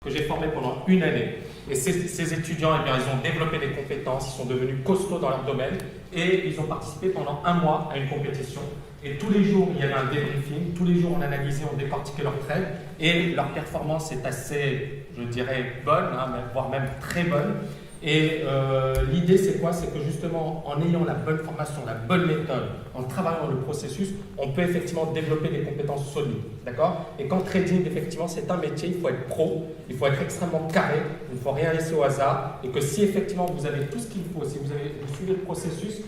que j'ai formé pendant une année. Et ces étudiants, eh bien, ils ont développé des compétences, ils sont devenus costauds dans leur domaine et ils ont participé pendant un mois à une compétition. Et tous les jours, il y avait un débriefing, tous les jours, on analysait, on décortiquait leurs traits et leur performance est assez, je dirais, bonne, hein, voire même très bonne. Et l'idée, c'est quoi? C'est que justement, en ayant la bonne formation, la bonne méthode, en travaillant le processus, on peut effectivement développer des compétences solides. D'accord? Et qu'en trading, effectivement, c'est un métier, il faut être pro, il faut être extrêmement carré, il ne faut rien laisser au hasard. Et que si effectivement vous avez tout ce qu'il faut, si vous suivez le processus,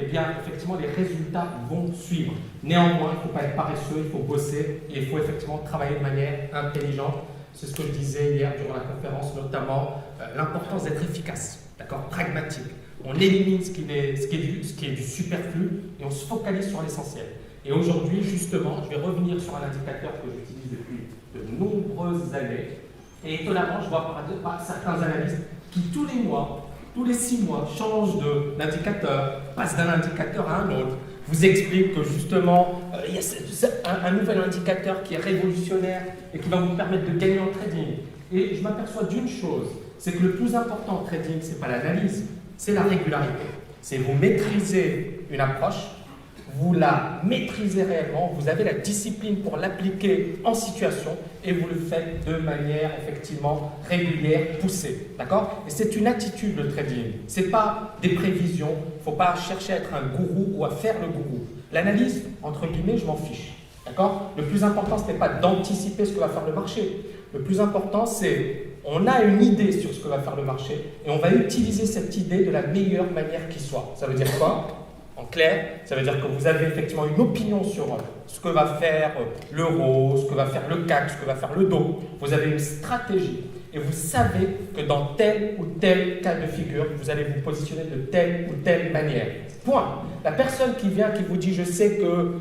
eh bien, effectivement, les résultats vont suivre. Néanmoins, il ne faut pas être paresseux, il faut bosser et il faut effectivement travailler de manière intelligente. C'est ce que je disais hier durant la conférence, notamment l'importance d'être efficace, d'accord, pragmatique. On élimine ce qui est du superflu et on se focalise sur l'essentiel. Et aujourd'hui, justement, je vais revenir sur un indicateur que j'utilise depuis de nombreuses années. Et étonnamment, je vois par certains analystes qui tous les mois, tous les 6 mois, changent d'indicateur, passent d'un indicateur à un autre, vous explique que justement, il y a un nouvel indicateur qui est révolutionnaire et qui va vous permettre de gagner en trading. Et je m'aperçois d'une chose, c'est que le plus important en trading, ce n'est pas l'analyse, c'est la régularité. C'est vous maîtriser une approche, vous la maîtrisez réellement, vous avez la discipline pour l'appliquer en situation et vous le faites de manière effectivement régulière, poussée. D'accord? Et c'est une attitude le trading. Ce n'est pas des prévisions, il ne faut pas chercher à être un gourou ou à faire le gourou. L'analyse, entre guillemets, je m'en fiche. D'accord? Le plus important, ce n'est pas d'anticiper ce que va faire le marché. Le plus important, c'est on a une idée sur ce que va faire le marché et on va utiliser cette idée de la meilleure manière qui soit. Ça veut dire quoi? En clair, ça veut dire que vous avez effectivement une opinion sur ce que va faire l'euro, ce que va faire le CAC, ce que va faire le DO. Vous avez une stratégie et vous savez que dans tel ou tel cas de figure, vous allez vous positionner de telle ou telle manière. Point. La personne qui vient, qui vous dit « je sais que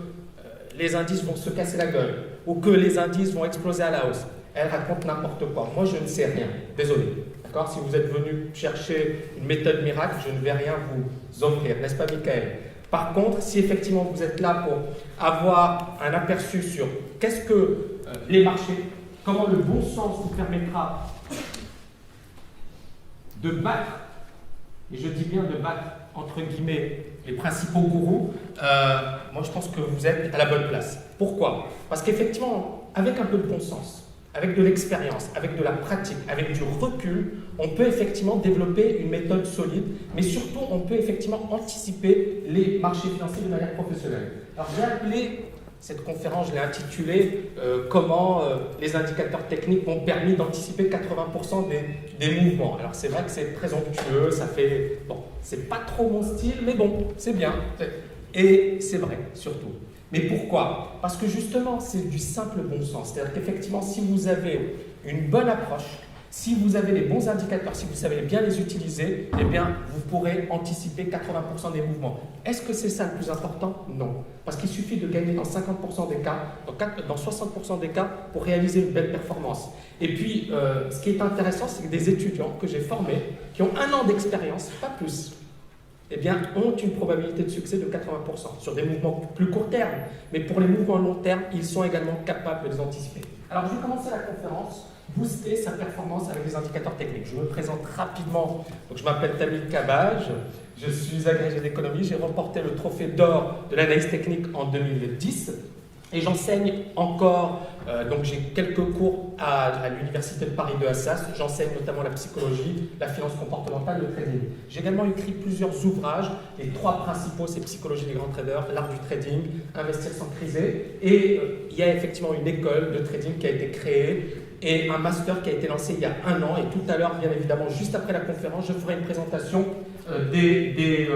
les indices vont se casser la gueule » ou que les indices vont exploser à la hausse, elle raconte n'importe quoi. Moi, je ne sais rien. Désolé. D'accord? Si vous êtes venu chercher une méthode miracle, je ne vais rien vous offrir. N'est-ce pas, Michael? Par contre, si effectivement vous êtes là pour avoir un aperçu sur qu'est-ce que les marchés, comment le bon sens vous permettra de battre, et je dis bien de battre entre guillemets les principaux gourous, moi je pense que vous êtes à la bonne place. Pourquoi? Parce qu'effectivement, avec un peu de bon sens, avec de l'expérience, avec de la pratique, avec du recul, on peut effectivement développer une méthode solide, mais surtout on peut effectivement anticiper les marchés financiers de manière professionnelle. Alors j'ai appelé cette conférence, je l'ai intitulée comment les indicateurs techniques m'ont permis d'anticiper 80% des mouvements. Alors c'est vrai que c'est présomptueux, ça fait, bon, c'est pas trop mon style, mais bon, c'est bien. Et c'est vrai, surtout. Mais pourquoi? Parce que justement, c'est du simple bon sens. C'est-à-dire qu'effectivement, si vous avez une bonne approche, si vous avez les bons indicateurs, si vous savez bien les utiliser, eh bien, vous pourrez anticiper 80% des mouvements. Est-ce que c'est ça le plus important? Non. Parce qu'il suffit de gagner dans 50% des cas, dans 60% des cas, pour réaliser une belle performance. Et puis, ce qui est intéressant, c'est que des étudiants que j'ai formés, qui ont 1 an d'expérience, pas plus, eh bien, ont une probabilité de succès de 80% sur des mouvements plus court terme. Mais pour les mouvements long terme, ils sont également capables de les anticiper. Alors, je vais commencer la conférence, booster sa performance avec des indicateurs techniques. Je me présente rapidement. Donc, je m'appelle Tamil Kabaj, je suis agrégé d'économie, j'ai remporté le trophée d'or de l'analyse technique en 2010 et j'enseigne encore, donc j'ai quelques cours à l'université de Paris 2 Assas, j'enseigne notamment la psychologie, la finance comportementale, le trading. J'ai également écrit plusieurs ouvrages, les 3 principaux, c'est Psychologie des grands traders, l'art du trading, Investir sans criser, et il y a effectivement une école de trading qui a été créée et un master qui a été lancé il y a 1 an, et tout à l'heure, bien évidemment, juste après la conférence, je ferai une présentation des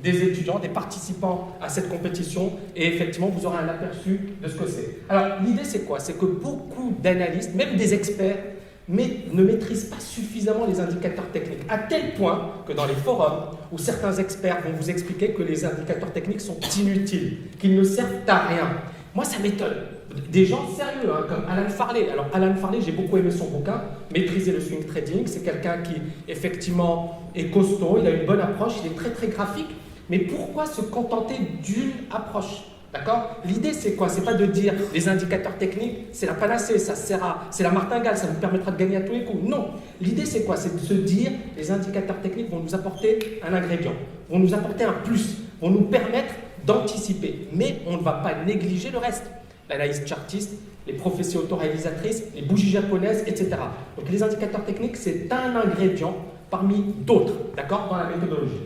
étudiants, des participants à cette compétition, et effectivement, vous aurez un aperçu de ce que c'est. Alors, l'idée, c'est quoi? C'est que beaucoup d'analystes, même des experts, ne maîtrisent pas suffisamment les indicateurs techniques, à tel point que dans les forums, où certains experts vont vous expliquer que les indicateurs techniques sont inutiles, qu'ils ne servent à rien. Moi, ça m'étonne. Des gens sérieux, hein, comme Alan Farley. Alors, Alan Farley, j'ai beaucoup aimé son bouquin, Maîtriser le swing trading. C'est quelqu'un qui, effectivement, est costaud, il a une bonne approche, il est très, très graphique. Mais pourquoi se contenter d'une approche? D'accord? L'idée, c'est quoi? C'est pas de dire les indicateurs techniques, c'est la panacée, c'est la martingale, ça nous permettra de gagner à tous les coups. Non. L'idée, c'est quoi? C'est de se dire les indicateurs techniques vont nous apporter un ingrédient, vont nous apporter un plus, vont nous permettre d'anticiper. Mais on ne va pas négliger le reste. L'analyse chartiste, les prophéties autoréalisatrices, les bougies japonaises, etc. Donc les indicateurs techniques, c'est un ingrédient parmi d'autres, d'accord, dans la méthodologie.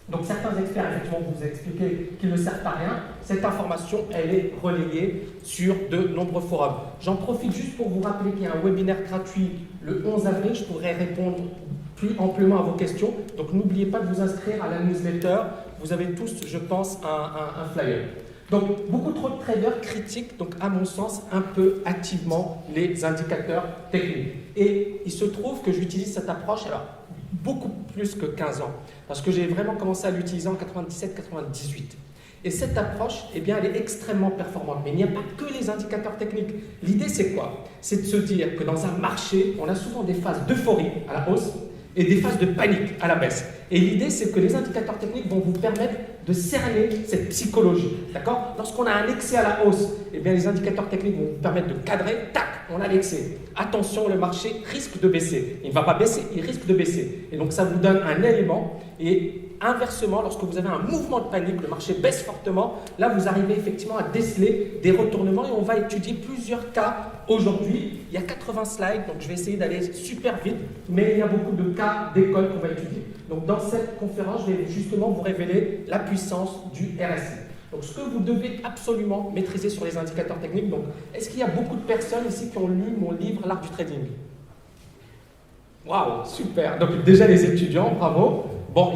Donc certains experts, effectivement, vous expliquer qu'ils ne servent à rien. Cette information, elle est relayée sur de nombreux forums. J'en profite juste pour vous rappeler qu'il y a un webinaire gratuit le 11 avril. Je pourrai répondre plus amplement à vos questions. Donc n'oubliez pas de vous inscrire à la newsletter. Vous avez tous, je pense, un flyer. Donc beaucoup trop de traders critiquent, donc à mon sens, un peu activement les indicateurs techniques. Et il se trouve que j'utilise cette approche, alors beaucoup plus que 15 ans, parce que j'ai vraiment commencé à l'utiliser en 97-98. Et cette approche, eh bien, elle est extrêmement performante. Mais il n'y a pas que les indicateurs techniques. L'idée, c'est quoi? C'est de se dire que dans un marché, on a souvent des phases d'euphorie à la hausse et des phases de panique à la baisse. Et l'idée, c'est que les indicateurs techniques vont vous permettre de cerner cette psychologie. D'accord? Lorsqu'on a un excès à la hausse, eh bien, les indicateurs techniques vont vous permettre de cadrer. Tac, on a l'excès. Attention, le marché risque de baisser. Il ne va pas baisser, il risque de baisser. Et donc, ça vous donne un élément. Et inversement, lorsque vous avez un mouvement de panique, le marché baisse fortement, là, vous arrivez effectivement à déceler des retournements. Et on va étudier plusieurs cas aujourd'hui. Il y a 80 slides, donc je vais essayer d'aller super vite. Mais il y a beaucoup de cas d'école qu'on va étudier. Donc, dans cette conférence, je vais justement vous révéler la puissance du RSI. Donc, ce que vous devez absolument maîtriser sur les indicateurs techniques. Donc, est-ce qu'il y a beaucoup de personnes ici qui ont lu mon livre L'art du trading? Waouh, super! Donc, déjà les étudiants, bravo. Bon,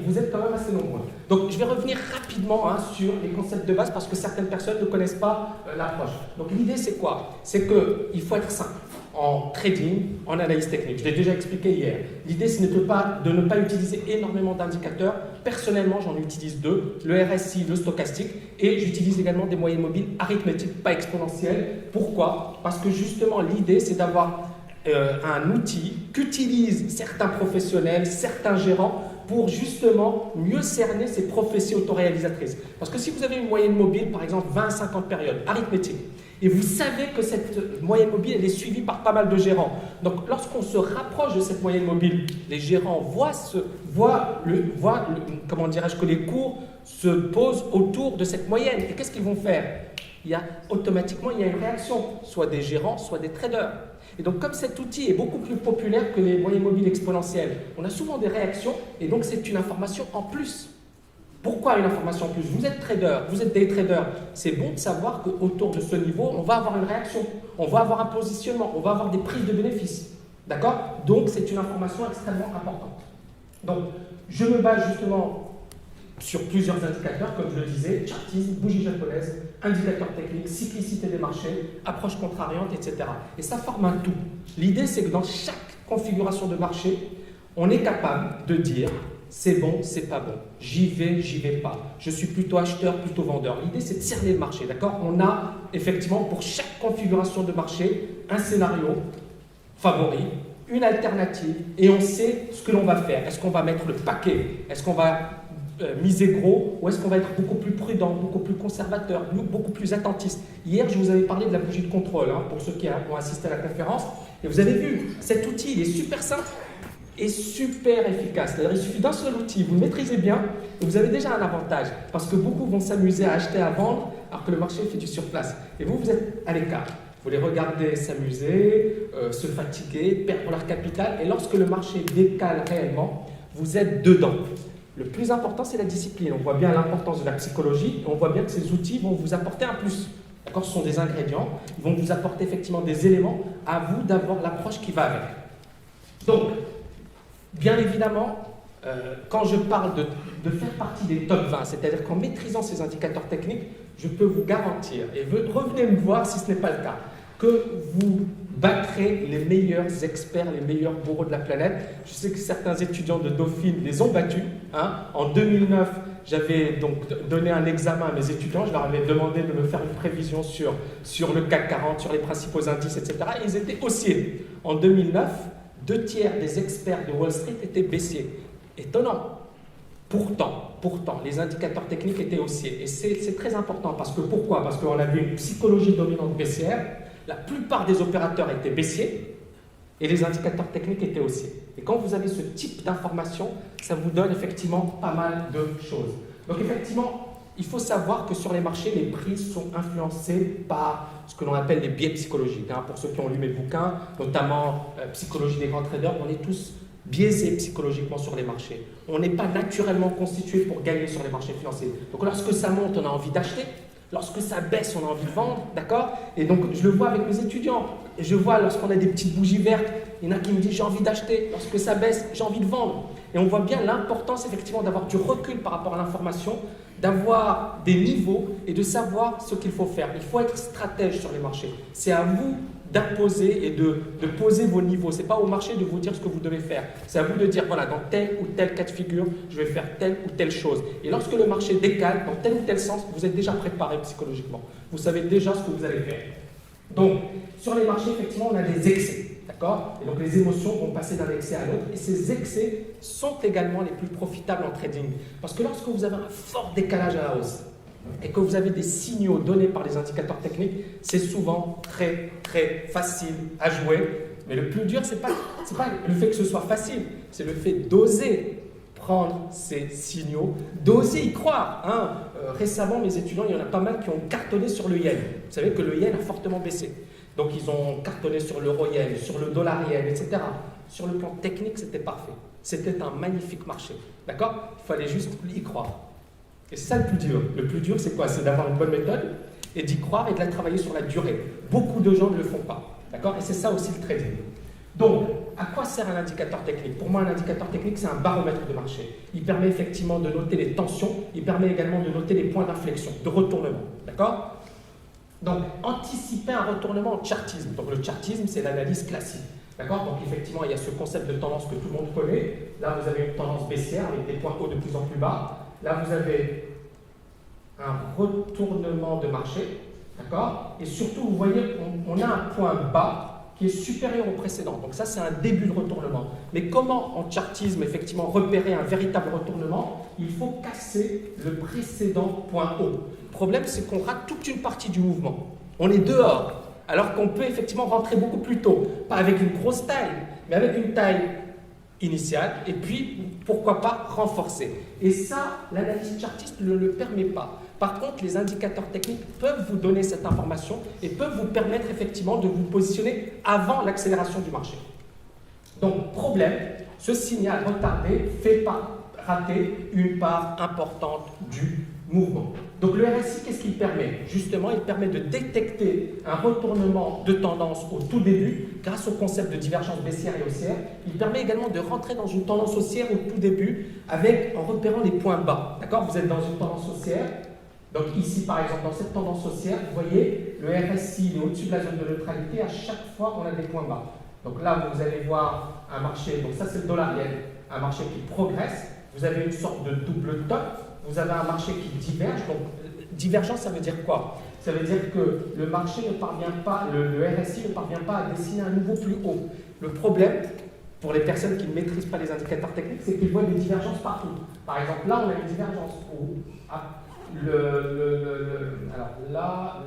vous êtes quand même assez nombreux. Donc, je vais revenir rapidement sur les concepts de base parce que certaines personnes ne connaissent pas l'approche. Donc, l'idée, c'est quoi? C'est qu'il faut être simple en trading, en analyse technique. Je l'ai déjà expliqué hier. L'idée, c'est de ne pas utiliser énormément d'indicateurs. Personnellement, j'en utilise deux, le RSI, le stochastique, et j'utilise également des moyennes mobiles arithmétiques, pas exponentielles. Pourquoi? Parce que justement, l'idée, c'est d'avoir un outil qu'utilisent certains professionnels, certains gérants, pour justement mieux cerner ces prophéties autoréalisatrices. Parce que si vous avez une moyenne mobile, par exemple 20 à 50 périodes arithmétiques, et vous savez que cette moyenne mobile, elle est suivie par pas mal de gérants. Donc, lorsqu'on se rapproche de cette moyenne mobile, les gérants comment dirais-je, que les cours se posent autour de cette moyenne. Et qu'est-ce qu'ils vont faire? Automatiquement, il y a une réaction, soit des gérants, soit des traders. Et donc, comme cet outil est beaucoup plus populaire que les moyennes mobiles exponentielles, on a souvent des réactions et donc c'est une information en plus. Pourquoi une information en plus? Vous êtes trader, vous êtes day trader. C'est bon de savoir qu'autour de ce niveau, on va avoir une réaction, on va avoir un positionnement, on va avoir des prises de bénéfices. D'accord? Donc, c'est une information extrêmement importante. Donc, je me base justement sur plusieurs indicateurs, comme je le disais, chartisme, bougie japonaise, indicateurs techniques, cyclicité des marchés, approche contrariante, etc. Et ça forme un tout. L'idée, c'est que dans chaque configuration de marché, on est capable de dire c'est bon, c'est pas bon, j'y vais pas, je suis plutôt acheteur, plutôt vendeur. L'idée, c'est de cerner le marché, d'accord? On a effectivement pour chaque configuration de marché un scénario favori, une alternative, et on sait ce que l'on va faire. Est-ce qu'on va mettre le paquet? Est-ce qu'on va miser gros, ou est-ce qu'on va être beaucoup plus prudent, beaucoup plus conservateur, beaucoup plus attentiste? Hier, je vous avais parlé de la bougie de contrôle, pour ceux qui ont assisté à la conférence, et vous avez vu, cet outil, il est super simple et super efficace. C'est-à-dire, il suffit d'un seul outil, vous le maîtrisez bien, et vous avez déjà un avantage, parce que beaucoup vont s'amuser à acheter, à vendre, alors que le marché fait du surplace. Et vous êtes à l'écart. Vous les regardez s'amuser, se fatiguer, perdre leur capital, et lorsque le marché décale réellement, vous êtes dedans. Le plus important, c'est la discipline. On voit bien l'importance de la psychologie et on voit bien que ces outils vont vous apporter un plus. D'accord? Ce sont des ingrédients. Ils vont vous apporter effectivement des éléments. À vous d'avoir l'approche qui va avec. Donc, bien évidemment, quand je parle de faire partie des top 20, c'est-à-dire qu'en maîtrisant ces indicateurs techniques, je peux vous garantir, et revenez me voir si ce n'est pas le cas, que vous battrez les meilleurs experts, les meilleurs bourreaux de la planète. Je sais que certains étudiants de Dauphine les ont battus. En 2009, j'avais donc donné un examen à mes étudiants. Je leur avais demandé de me faire une prévision sur le CAC 40, sur les principaux indices, etc. Et ils étaient haussiers. En 2009, 2 tiers des experts de Wall Street étaient baissiers. Étonnant. Pourtant, les indicateurs techniques étaient haussiers. Et c'est très important parce que pourquoi? Parce qu'on avait une psychologie dominante baissière, la plupart des opérateurs étaient baissiers et les indicateurs techniques étaient haussiers. Et quand vous avez ce type d'information, ça vous donne effectivement pas mal de choses. Donc effectivement, il faut savoir que sur les marchés, les prix sont influencés par ce que l'on appelle les biais psychologiques. Pour ceux qui ont lu mes bouquins, notamment Psychologie des grands traders, on est tous biaisés psychologiquement sur les marchés. On n'est pas naturellement constitué pour gagner sur les marchés financiers. Donc lorsque ça monte, on a envie d'acheter. Lorsque ça baisse, on a envie de vendre, d'accord? Et donc, je le vois avec mes étudiants. Et je vois lorsqu'on a des petites bougies vertes, il y en a qui me disent j'ai envie d'acheter. Lorsque ça baisse, j'ai envie de vendre. Et on voit bien l'importance, effectivement, d'avoir du recul par rapport à l'information, d'avoir des niveaux et de savoir ce qu'il faut faire. Il faut être stratège sur les marchés. C'est à vous d'imposer et de poser vos niveaux. Ce n'est pas au marché de vous dire ce que vous devez faire. C'est à vous de dire, voilà, dans tel ou tel cas de figure, je vais faire telle ou telle chose. Et lorsque le marché décale dans tel ou tel sens, vous êtes déjà préparé psychologiquement. Vous savez déjà ce que vous allez faire. Donc, sur les marchés, effectivement, on a des excès. D'accord? Et donc, les émotions vont passer d'un excès à l'autre. Et ces excès sont également les plus profitables en trading. Parce que lorsque vous avez un fort décalage à la hausse, et que vous avez des signaux donnés par les indicateurs techniques, c'est souvent très facile à jouer. Mais le plus dur, c'est pas le fait que ce soit facile, c'est le fait d'oser prendre ces signaux, d'oser y croire. Récemment, mes étudiants, il y en a pas mal qui ont cartonné sur le yen. Vous savez que le yen a fortement baissé. Donc ils ont cartonné sur l'euro yen, sur le dollar yen, etc. Sur le plan technique, c'était parfait. C'était un magnifique marché. D'accord? Il fallait juste y croire. Et c'est ça le plus dur. Le plus dur, c'est quoi? C'est d'avoir une bonne méthode et d'y croire et de la travailler sur la durée. Beaucoup de gens ne le font pas. D'accord? Et c'est ça aussi le trading. Donc, à quoi sert un indicateur technique? Pour moi, un indicateur technique, c'est un baromètre de marché. Il permet effectivement de noter les tensions. Il permet également de noter les points d'inflexion, de retournement. D'accord? Donc, anticiper un retournement en chartisme. Donc, le chartisme, c'est l'analyse classique. D'accord? Donc, effectivement, il y a ce concept de tendance que tout le monde connaît. Là, vous avez une tendance baissière avec des points hauts de plus en plus bas. Là, vous avez un retournement de marché, d'accord? Et surtout, vous voyez, on a un point bas qui est supérieur au précédent. Donc ça, c'est un début de retournement. Mais comment, en chartisme, effectivement, repérer un véritable retournement? Il faut casser le précédent point haut. Le problème, c'est qu'on rate toute une partie du mouvement. On est dehors, alors qu'on peut effectivement rentrer beaucoup plus tôt. Pas avec une grosse taille, mais avec une taille initiale, et puis, pourquoi pas, renforcer. Et ça, l'analyse chartiste ne le permet pas. Par contre, les indicateurs techniques peuvent vous donner cette information et peuvent vous permettre effectivement de vous positionner avant l'accélération du marché. Donc, problème, ce signal retardé fait rater une part importante du mouvement. Donc le RSI, qu'est-ce qu'il permet? Justement, il permet de détecter un retournement de tendance au tout début grâce au concept de divergence baissière et haussière. Il permet également de rentrer dans une tendance haussière au tout début en repérant les points bas. D'accord? Vous êtes dans une tendance haussière. Donc ici, par exemple, dans cette tendance haussière, vous voyez, le RSI est au-dessus de la zone de neutralité. À chaque fois, on a des points bas. Donc là, vous allez voir un marché, donc ça c'est le dollar yen, un marché qui progresse. Vous avez une sorte de double top. Vous avez un marché qui diverge. Donc, divergence, ça veut dire quoi? Ça veut dire que le marché ne parvient pas, le RSI ne parvient pas à dessiner un niveau plus haut. Le problème, pour les personnes qui ne maîtrisent pas les indicateurs techniques, c'est qu'ils voient des divergences partout. Par exemple, là, on a une divergence où alors là,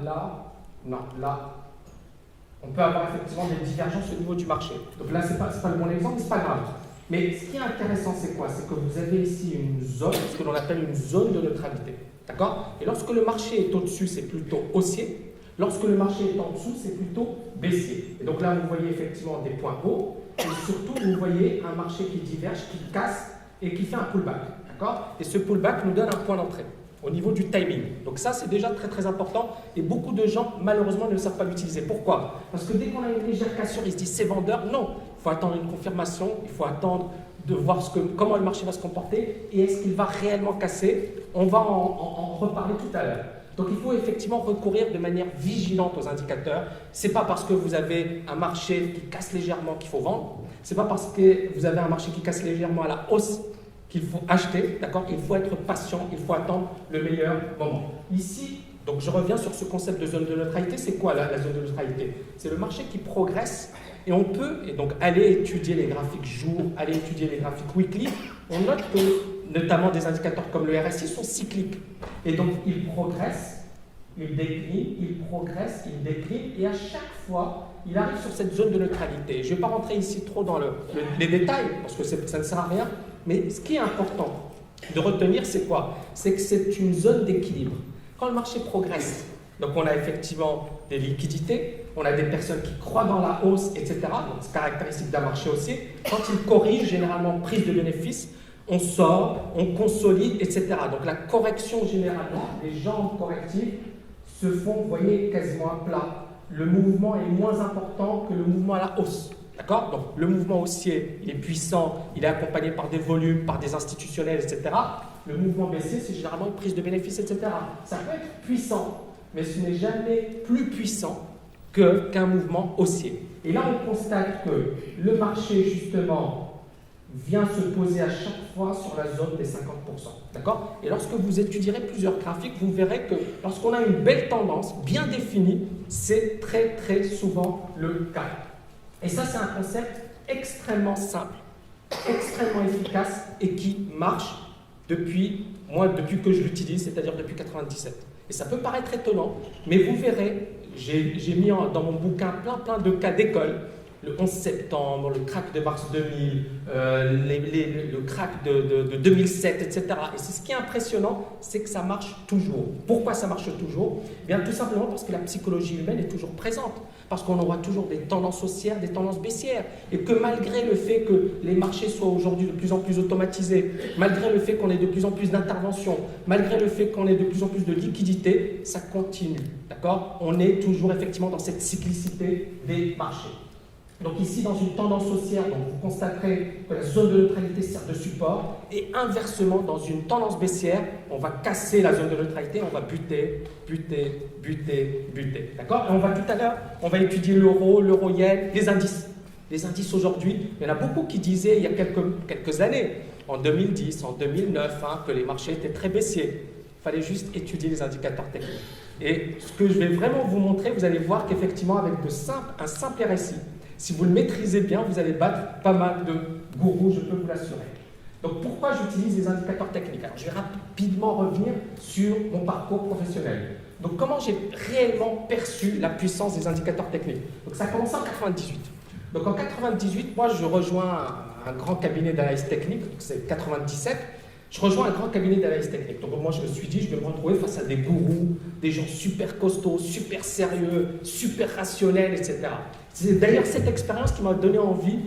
on peut avoir effectivement des divergences au niveau du marché. Donc là, c'est pas le bon exemple, mais c'est pas grave. Mais ce qui est intéressant, c'est quoi? C'est que vous avez ici une zone, ce que l'on appelle une zone de neutralité. D'accord? Et lorsque le marché est au-dessus, c'est plutôt haussier. Lorsque le marché est en dessous, c'est plutôt baissier. Et donc là, vous voyez effectivement des points hauts. Et surtout, vous voyez un marché qui diverge, qui casse et qui fait un pullback. D'accord? Et ce pullback nous donne un point d'entrée au niveau du timing. Donc ça, c'est déjà très important. Et beaucoup de gens, malheureusement, ne savent pas l'utiliser. Pourquoi? Parce que dès qu'on a une légère cassure, ils se disent c'est vendeur. Non, il faut attendre une confirmation. Il faut attendre de voir comment le marché va se comporter et est-ce qu'il va réellement casser. On va en reparler tout à l'heure. Donc il faut effectivement recourir de manière vigilante aux indicateurs. Ce n'est pas parce que vous avez un marché qui casse légèrement qu'il faut vendre. Ce n'est pas parce que vous avez un marché qui casse légèrement à la hausse qu'il faut acheter. D'accord? Il faut être patient, il faut attendre le meilleur moment. Ici, donc je reviens sur ce concept de zone de neutralité. C'est quoi la zone de neutralité? C'est le marché qui progresse Et on peut donc aller étudier les graphiques jour, aller étudier les graphiques weekly. On note que notamment des indicateurs comme le RSI sont cycliques. Et donc ils progressent, ils déclinent, ils progressent, ils déclinent, et à chaque fois, il arrive sur cette zone de neutralité. Je ne vais pas rentrer ici trop dans les détails, parce que ça ne sert à rien, mais ce qui est important de retenir, c'est quoi? C'est que c'est une zone d'équilibre. Quand le marché progresse, donc on a effectivement des liquidités, on a des personnes qui croient dans la hausse, etc. Donc c'est caractéristique d'un marché haussier. Quand il corrige, généralement prise de bénéfices, on sort, on consolide, etc. Donc la correction généralement, les jambes correctives se font, vous voyez, quasiment à plat. Le mouvement est moins important que le mouvement à la hausse. D'accord? Donc le mouvement haussier, il est puissant, il est accompagné par des volumes, par des institutionnels, etc. Le mouvement baissier, c'est généralement une prise de bénéfices, etc. Ça peut être puissant, mais ce n'est jamais plus puissant qu'un mouvement haussier. Et là, on constate que le marché, justement, vient se poser à chaque fois sur la zone des 50%. D'accord? Et lorsque vous étudierez plusieurs graphiques, vous verrez que lorsqu'on a une belle tendance bien définie, c'est très très souvent le cas. Et ça, c'est un concept extrêmement simple, extrêmement efficace et qui marche depuis que je l'utilise, c'est-à-dire depuis 1997. Et ça peut paraître étonnant, mais vous verrez, j'ai mis dans mon bouquin plein de cas d'école. Le 11 septembre, le crack de mars 2000, le crack de 2007, etc. Et c'est ce qui est impressionnant, c'est que ça marche toujours. Pourquoi ça marche toujours? Eh bien, tout simplement parce que la psychologie humaine est toujours présente. Parce qu'on aura toujours des tendances haussières, des tendances baissières. Et que malgré le fait que les marchés soient aujourd'hui de plus en plus automatisés, malgré le fait qu'on ait de plus en plus d'interventions, malgré le fait qu'on ait de plus en plus de liquidités, ça continue. D'accord? On est toujours effectivement dans cette cyclicité des marchés. Donc ici, dans une tendance haussière, donc vous constaterez que la zone de neutralité sert de support, et inversement, dans une tendance baissière, on va casser la zone de neutralité, on va buter. D'accord? Et on va tout à l'heure, on va étudier l'euro yen, les indices. Les indices aujourd'hui, il y en a beaucoup qui disaient il y a quelques années, en 2010, en 2009, que les marchés étaient très baissiers. Il fallait juste étudier les indicateurs techniques. Et ce que je vais vraiment vous montrer, vous allez voir qu'effectivement, avec un simple RSI, si vous le maîtrisez bien, vous allez battre pas mal de gourous, je peux vous l'assurer. Donc pourquoi j'utilise les indicateurs techniques? Alors je vais rapidement revenir sur mon parcours professionnel. Donc comment j'ai réellement perçu la puissance des indicateurs techniques? Donc ça a commencé en 98. Donc en 98, moi je rejoins un grand cabinet d'analyse technique, c'est 97. Je rejoins un grand cabinet d'analyse technique. Donc moi je me suis dit, je vais me retrouver face à des gourous, des gens super costauds, super sérieux, super rationnels, etc. C'est d'ailleurs cette expérience qui m'a donné envie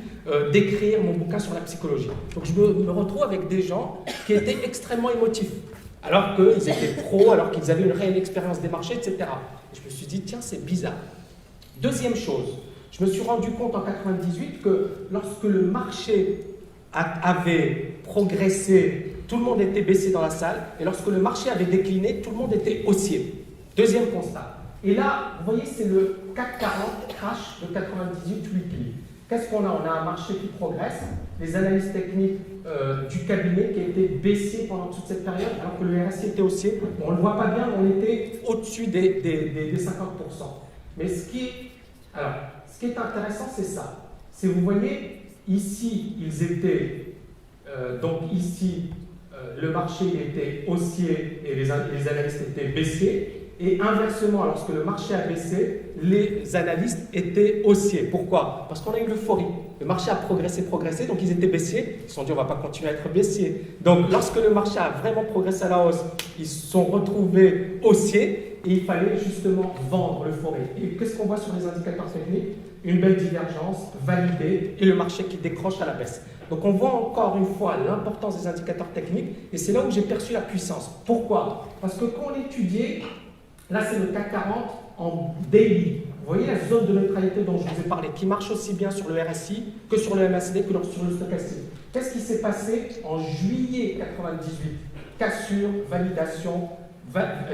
d'écrire mon bouquin sur la psychologie. Donc je me retrouve avec des gens qui étaient extrêmement émotifs, alors qu'ils étaient pros, alors qu'ils avaient une réelle expérience des marchés, etc. Et je me suis dit, tiens, c'est bizarre. Deuxième chose, je me suis rendu compte en 98 que lorsque le marché avait progressé, tout le monde était baissé dans la salle, et lorsque le marché avait décliné, tout le monde était haussier. Deuxième constat. Et là, vous voyez, c'est le CAC 40 crash de 98 weekly. Qu'est-ce qu'on a? On a un marché qui progresse, les analyses techniques du cabinet qui a été baissier pendant toute cette période, alors que le RSI était haussier. On ne le voit pas bien, mais on était au-dessus des 50%. Mais ce qui est intéressant, c'est ça. C'est, vous voyez, ici, ils étaient, donc ici, le marché était haussier et les analystes étaient baissiers. Et inversement, lorsque le marché a baissé, les analystes étaient haussiers. Pourquoi? Parce qu'on a eu l'euphorie. Le marché a progressé, donc ils étaient baissiers. Ils se sont dit, on ne va pas continuer à être baissiers. Donc, lorsque le marché a vraiment progressé à la hausse, ils se sont retrouvés haussiers et il fallait justement vendre l'euphorie. Et qu'est-ce qu'on voit sur les indicateurs techniques? Une belle divergence validée et le marché qui décroche à la baisse. Donc, on voit encore une fois l'importance des indicateurs techniques et c'est là où j'ai perçu la puissance. Pourquoi? Parce que quand on étudiait, là, c'est le CAC 40 en daily. Vous voyez la zone de neutralité dont je vous ai parlé, qui marche aussi bien sur le RSI que sur le MACD que sur le stochastique. Qu'est-ce qui s'est passé en juillet 98? Cassure, validation,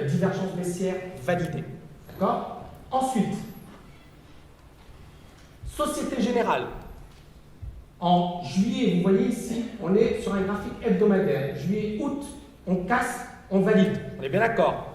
divergence baissière validée. D'accord? Ensuite, Société Générale. En juillet, vous voyez ici, on est sur un graphique hebdomadaire. Juillet, août, on casse, on valide. On est bien d'accord?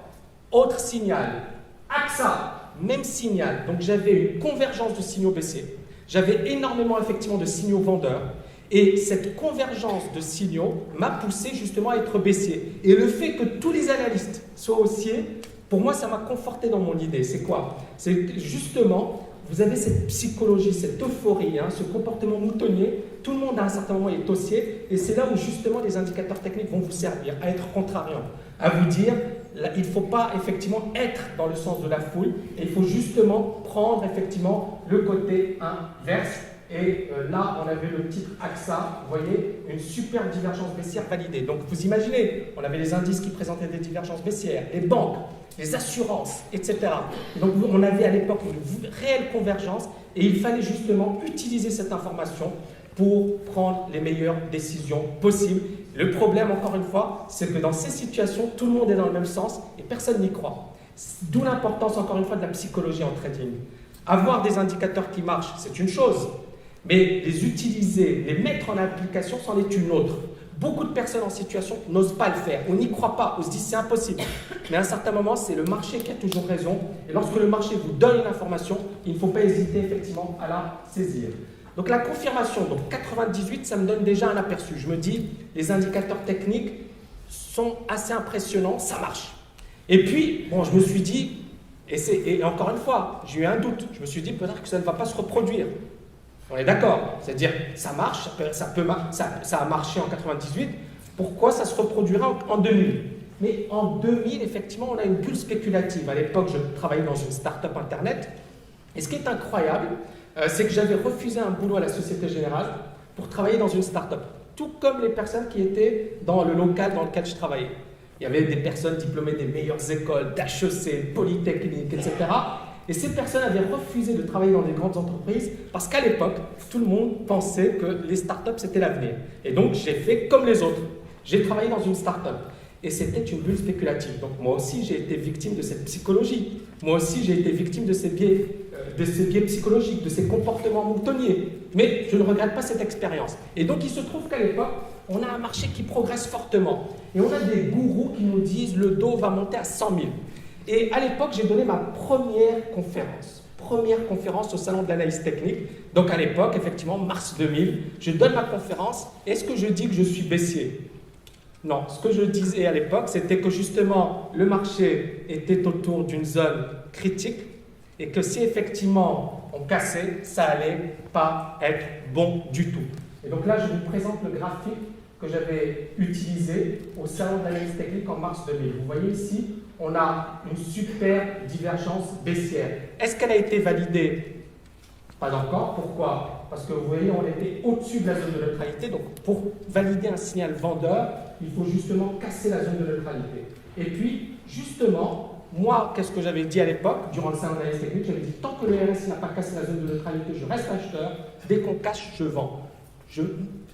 Autre signal, AXA, même signal. Donc j'avais une convergence de signaux baissiers. J'avais énormément effectivement de signaux vendeurs. Et cette convergence de signaux m'a poussé justement à être baissier. Et le fait que tous les analystes soient haussiers, pour moi, ça m'a conforté dans mon idée. C'est quoi? C'est que justement, vous avez cette psychologie, cette euphorie, ce comportement moutonnier. Tout le monde à un certain moment est haussier. Et c'est là où justement les indicateurs techniques vont vous servir à être contrariant, à vous dire, là, il ne faut pas effectivement être dans le sens de la foule. Et il faut justement prendre effectivement le côté inverse. Et là, on avait le titre AXA, vous voyez, une super divergence baissière validée. Donc, vous imaginez, on avait les indices qui présentaient des divergences baissières, les banques, les assurances, etc. Et donc, on avait à l'époque une réelle convergence et il fallait justement utiliser cette information pour prendre les meilleures décisions possibles. Le problème, encore une fois, c'est que dans ces situations, tout le monde est dans le même sens et personne n'y croit. D'où l'importance, encore une fois, de la psychologie en trading. Avoir des indicateurs qui marchent, c'est une chose. Mais les utiliser, les mettre en application, c'en est une autre. Beaucoup de personnes en situation n'osent pas le faire. On n'y croit pas, on se dit c'est impossible. Mais à un certain moment, c'est le marché qui a toujours raison. Et lorsque le marché vous donne une information, il ne faut pas hésiter effectivement à la saisir. Donc la confirmation, donc 98, ça me donne déjà un aperçu. Je me dis, les indicateurs techniques sont assez impressionnants, ça marche. Et puis, bon, je me suis dit, et encore une fois, j'ai eu un doute. Je me suis dit peut-être que ça ne va pas se reproduire. On est d'accord, c'est-à-dire ça marche, ça a marché en 98, pourquoi ça se reproduira en 2000? Mais en 2000, effectivement, on a une bulle spéculative. À l'époque, je travaillais dans une start-up Internet, et ce qui est incroyable, c'est que j'avais refusé un boulot à la Société Générale pour travailler dans une start-up, tout comme les personnes qui étaient dans le local dans lequel je travaillais. Il y avait des personnes diplômées des meilleures écoles, d'HEC, Polytechnique, etc. Et ces personnes avaient refusé de travailler dans des grandes entreprises parce qu'à l'époque, tout le monde pensait que les startups, c'était l'avenir. Et donc, j'ai fait comme les autres. J'ai travaillé dans une startup. Et c'était une bulle spéculative. Donc, moi aussi, j'ai été victime de cette psychologie. Moi aussi, j'ai été victime de ces biais psychologiques, de ces comportements moutonniers. Mais je ne regrette pas cette expérience. Et donc, il se trouve qu'à l'époque, on a un marché qui progresse fortement. Et on a des gourous qui nous disent le Dow va monter à 100 000. Et à l'époque, j'ai donné ma première conférence au Salon de l'analyse technique. Donc à l'époque, effectivement, mars 2000, je donne ma conférence. Est-ce que je dis que je suis baissier? Non, ce que je disais à l'époque, c'était que justement, le marché était autour d'une zone critique et que si effectivement on cassait, ça allait pas être bon du tout. Et donc là, je vous présente le graphique que j'avais utilisé au Salon de l'analyse technique en mars 2000. Vous voyez ici, on a une super divergence baissière. Est-ce qu'elle a été validée? Pas encore. Pourquoi? Parce que vous voyez, on était au-dessus de la zone de neutralité. Donc, pour valider un signal vendeur, il faut justement casser la zone de neutralité. Et puis, justement, moi, qu'est-ce que j'avais dit à l'époque, durant le salon de l'analyse technique? J'avais dit, tant que le RSI n'a pas cassé la zone de neutralité, je reste acheteur. Dès qu'on casse, je vends.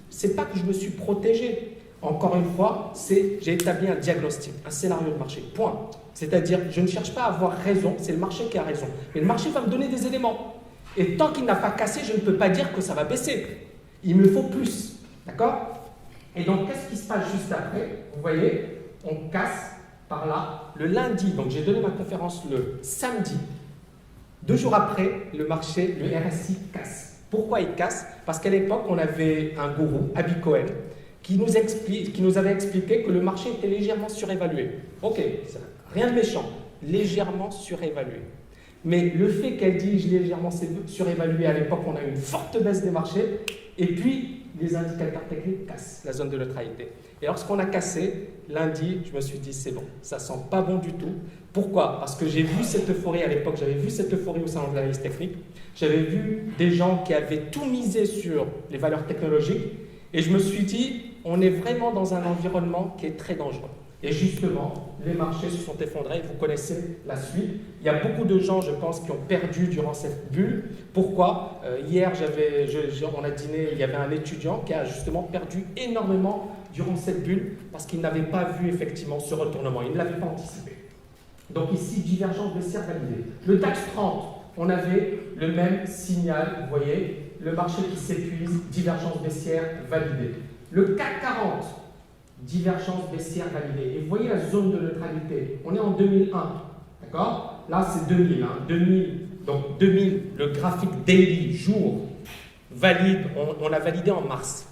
C'est pas que je me suis protégé. Encore une fois, j'ai établi un diagnostic, un scénario de marché, point. C'est-à-dire, je ne cherche pas à avoir raison, c'est le marché qui a raison. Mais le marché va me donner des éléments. Et tant qu'il n'a pas cassé, je ne peux pas dire que ça va baisser. Il me faut plus. D'accord? Et donc, qu'est-ce qui se passe juste après? Vous voyez, on casse par là le lundi. Donc, j'ai donné ma conférence le samedi. 2 jours après, le marché, le RSI casse. Pourquoi il casse? Parce qu'à l'époque, on avait un gourou, Abi Cohen, qui nous avait expliqué que le marché était légèrement surévalué. Ok, rien de méchant, légèrement surévalué. Mais le fait qu'elle dise légèrement surévalué, à l'époque, on a eu une forte baisse des marchés, et puis les indicateurs techniques cassent la zone de neutralité. Et lorsqu'on a cassé, lundi, je me suis dit, c'est bon, ça sent pas bon du tout. Pourquoi? Parce que j'ai vu cette euphorie à l'époque, j'avais vu cette euphorie au salon de l'analyse technique, j'avais vu des gens qui avaient tout misé sur les valeurs technologiques, et je me suis dit, on est vraiment dans un environnement qui est très dangereux. Et justement, les marchés se sont effondrés, vous connaissez la suite. Il y a beaucoup de gens, je pense, qui ont perdu durant cette bulle. Pourquoi? Hier, on a dîné, il y avait un étudiant qui a justement perdu énormément durant cette bulle parce qu'il n'avait pas vu effectivement ce retournement, il ne l'avait pas anticipé. Donc ici, divergence baissière validée. Le DAX 30, on avait le même signal, vous voyez, le marché qui s'épuise, divergence baissière validée. Le CAC 40, divergence baissière validée. Et vous voyez la zone de neutralité. On est en 2001, d'accord? Là, c'est 2000. 2000. Donc 2000, le graphique daily, jour, valide, on a validé en mars.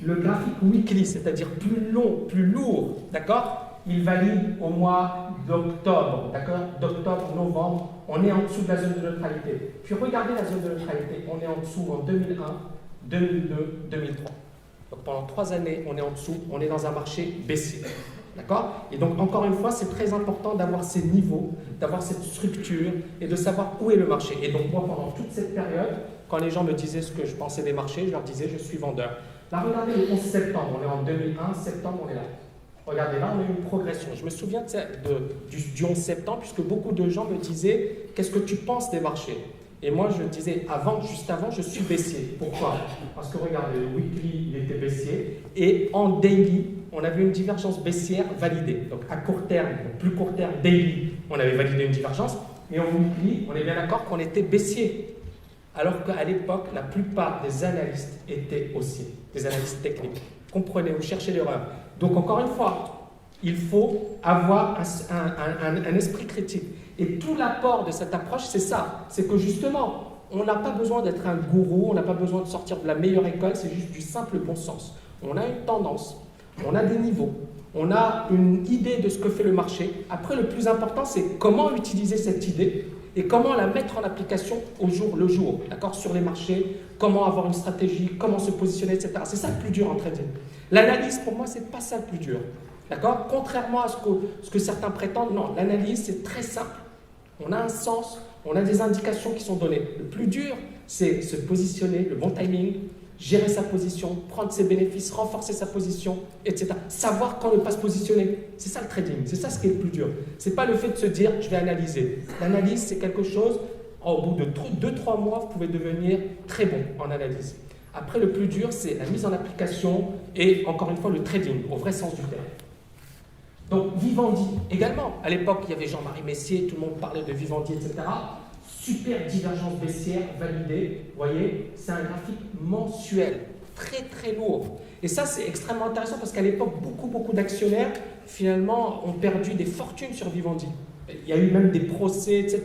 Le graphique weekly, c'est-à-dire plus long, plus lourd, d'accord, il valide au mois d'octobre, d'accord, d'octobre, novembre, on est en dessous de la zone de neutralité. Puis regardez la zone de neutralité, on est en dessous en 2001, 2002, 2003. Donc pendant 3 années, on est en dessous, on est dans un marché baissier. D'accord? Et donc, encore une fois, c'est très important d'avoir ces niveaux, d'avoir cette structure et de savoir où est le marché. Et donc, moi, pendant toute cette période, quand les gens me disaient ce que je pensais des marchés, je leur disais, je suis vendeur. Là, regardez le 11 septembre, on est en 2001, septembre, on est là. Regardez, là, on a une progression. Je me souviens du 11 septembre, puisque beaucoup de gens me disaient, qu'est-ce que tu penses des marchés? Et moi, je disais, juste avant, je suis baissier. Pourquoi? Parce que regardez, le weekly, il était baissier. Et en daily, on avait une divergence baissière validée. Donc à court terme, plus court terme, daily, on avait validé une divergence. Mais en weekly, on est bien d'accord qu'on était baissier. Alors qu'à l'époque, la plupart des analystes étaient haussiers, des analystes techniques. Comprenez, vous cherchez l'erreur. Donc encore une fois, il faut avoir un esprit critique. Et tout l'apport de cette approche, c'est ça. C'est que justement, on n'a pas besoin d'être un gourou, on n'a pas besoin de sortir de la meilleure école, c'est juste du simple bon sens. On a une tendance, on a des niveaux, on a une idée de ce que fait le marché. Après, le plus important, c'est comment utiliser cette idée et comment la mettre en application au jour le jour, d'accord, sur les marchés, comment avoir une stratégie, comment se positionner, etc. C'est ça le plus dur en trading. L'analyse, pour moi, c'est pas ça le plus dur. D'accord? Contrairement à ce que certains prétendent, non, l'analyse, c'est très simple. On a un sens, on a des indications qui sont données. Le plus dur, c'est se positionner, le bon timing, gérer sa position, prendre ses bénéfices, renforcer sa position, etc. Savoir quand ne pas se positionner. C'est ça le trading, c'est ça ce qui est le plus dur. Ce n'est pas le fait de se dire, je vais analyser. L'analyse, c'est quelque chose, au bout de 2-3 mois, vous pouvez devenir très bon en analyse. Après, le plus dur, c'est la mise en application et, encore une fois, le trading, au vrai sens du terme. Donc, Vivendi, également. À l'époque, il y avait Jean-Marie Messier, tout le monde parlait de Vivendi, etc. Super divergence baissière validée. Vous voyez, c'est un graphique mensuel, très très lourd. Et ça, c'est extrêmement intéressant parce qu'à l'époque, beaucoup d'actionnaires, finalement, ont perdu des fortunes sur Vivendi. Il y a eu même des procès, etc.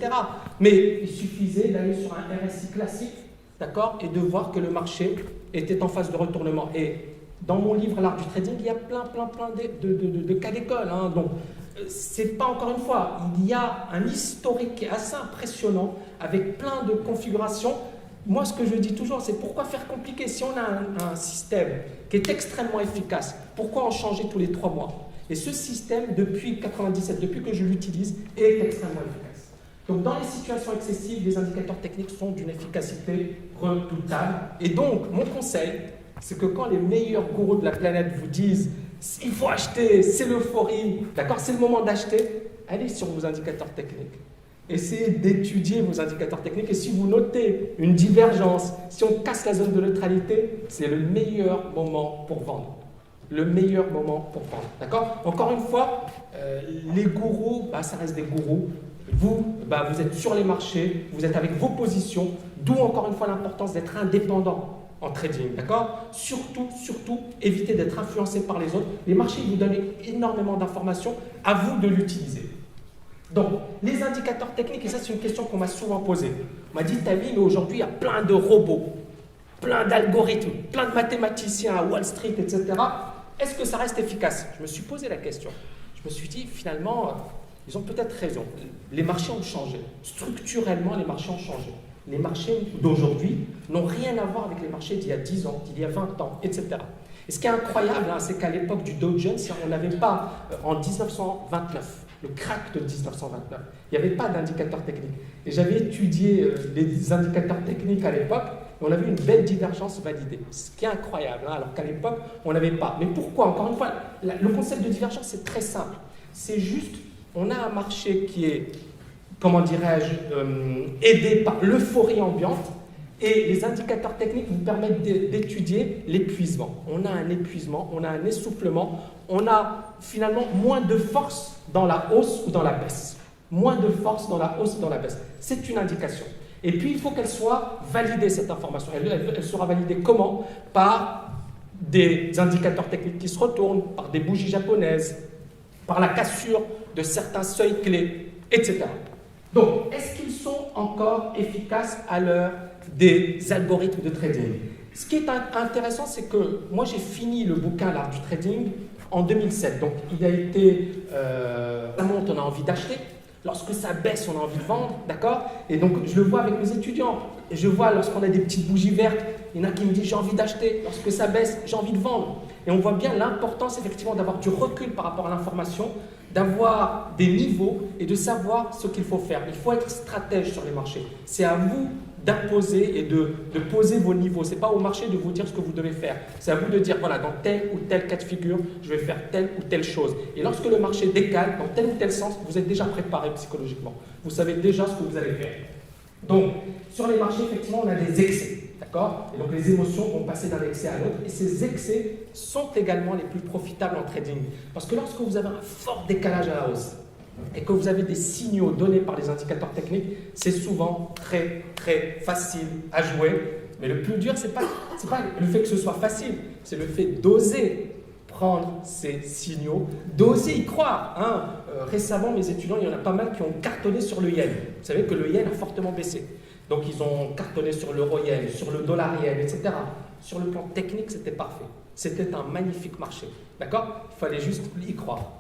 Mais il suffisait d'aller sur un RSI classique, d'accord, et de voir que le marché était en phase de retournement. Et dans mon livre L'art du trading, il y a plein de cas d'école. Hein. Donc, c'est pas encore une fois, il y a un historique qui est assez impressionnant avec plein de configurations. Moi, ce que je dis toujours, c'est pourquoi faire compliqué? Si on a un système qui est extrêmement efficace, pourquoi en changer tous les 3 mois? Et ce système, depuis 1997, depuis que je l'utilise, est extrêmement efficace. Donc, dans les situations excessives, les indicateurs techniques sont d'une efficacité redoutable. Et donc, mon conseil, c'est que quand les meilleurs gourous de la planète vous disent « il faut acheter, c'est l'euphorie, d'accord, c'est le moment d'acheter », allez sur vos indicateurs techniques. Essayez d'étudier vos indicateurs techniques et si vous notez une divergence, si on casse la zone de neutralité, c'est le meilleur moment pour vendre. Le meilleur moment pour vendre, d'accord? Encore une fois, les gourous, ça reste des gourous. Vous, vous êtes sur les marchés, vous êtes avec vos positions, d'où encore une fois l'importance d'être indépendant en trading, d'accord? Surtout, évitez d'être influencé par les autres. Les marchés vous donnent énormément d'informations, à vous de l'utiliser. Donc, les indicateurs techniques, et ça c'est une question qu'on m'a souvent posée. On m'a dit, Tammy, mais aujourd'hui il y a plein de robots, plein d'algorithmes, plein de mathématiciens à Wall Street, etc. Est-ce que ça reste efficace? Je me suis posé la question. Je me suis dit, finalement, ils ont peut-être raison. Les marchés ont changé. Structurellement, les marchés ont changé. Les marchés d'aujourd'hui n'ont rien à voir avec les marchés d'il y a 10 ans, d'il y a 20 ans, etc. Et ce qui est incroyable, c'est qu'à l'époque du Dow Jones, on n'avait pas, en 1929, le crack de 1929, il n'y avait pas d'indicateur technique. Et j'avais étudié les indicateurs techniques à l'époque, et on avait une belle divergence validée. Ce qui est incroyable, alors qu'à l'époque, on n'avait pas. Mais pourquoi? Encore une fois, le concept de divergence, c'est très simple. C'est juste, on a un marché qui est, comment dirais-je, aidé par l'euphorie ambiante, et les indicateurs techniques vous permettent d'étudier l'épuisement. On a un épuisement, on a un essoufflement, on a finalement moins de force dans la hausse ou dans la baisse. Moins de force dans la hausse ou dans la baisse. C'est une indication. Et puis, il faut qu'elle soit validée, cette information. Elle sera validée comment? Par des indicateurs techniques qui se retournent, par des bougies japonaises, par la cassure de certains seuils clés, etc. Donc, est-ce qu'ils sont encore efficaces à l'heure des algorithmes de trading? Ce qui est intéressant, c'est que moi j'ai fini le bouquin L'art du trading en 2007. Donc il a été, ça monte, on a envie d'acheter. Lorsque ça baisse, on a envie de vendre, d'accord? Et donc je le vois avec mes étudiants. Et je vois lorsqu'on a des petites bougies vertes, il y en a qui me disent j'ai envie d'acheter. Lorsque ça baisse, j'ai envie de vendre. Et on voit bien l'importance effectivement d'avoir du recul par rapport à l'information, d'avoir des niveaux et de savoir ce qu'il faut faire. Il faut être stratège sur les marchés. C'est à vous d'imposer et de poser vos niveaux. Ce n'est pas au marché de vous dire ce que vous devez faire. C'est à vous de dire, voilà, dans tel ou tel cas de figure, je vais faire telle ou telle chose. Et lorsque le marché décale dans tel ou tel sens, vous êtes déjà préparé psychologiquement. Vous savez déjà ce que vous allez faire. Donc, sur les marchés, effectivement, on a des excès. D'accord? Et donc, les émotions vont passer d'un excès à l'autre. Et ces excès sont également les plus profitables en trading. Parce que lorsque vous avez un fort décalage à la hausse, et que vous avez des signaux donnés par les indicateurs techniques, c'est souvent très très facile à jouer. Mais le plus dur, c'est pas le fait que ce soit facile, c'est le fait d'oser prendre ces signaux, d'oser y croire. Récemment, mes étudiants, il y en a pas mal qui ont cartonné sur le yen. Vous savez que le yen a fortement baissé. Donc ils ont cartonné sur l'euro-yen, sur le dollar-yen, etc. Sur le plan technique, c'était parfait. C'était un magnifique marché. D'accord? Il fallait juste y croire.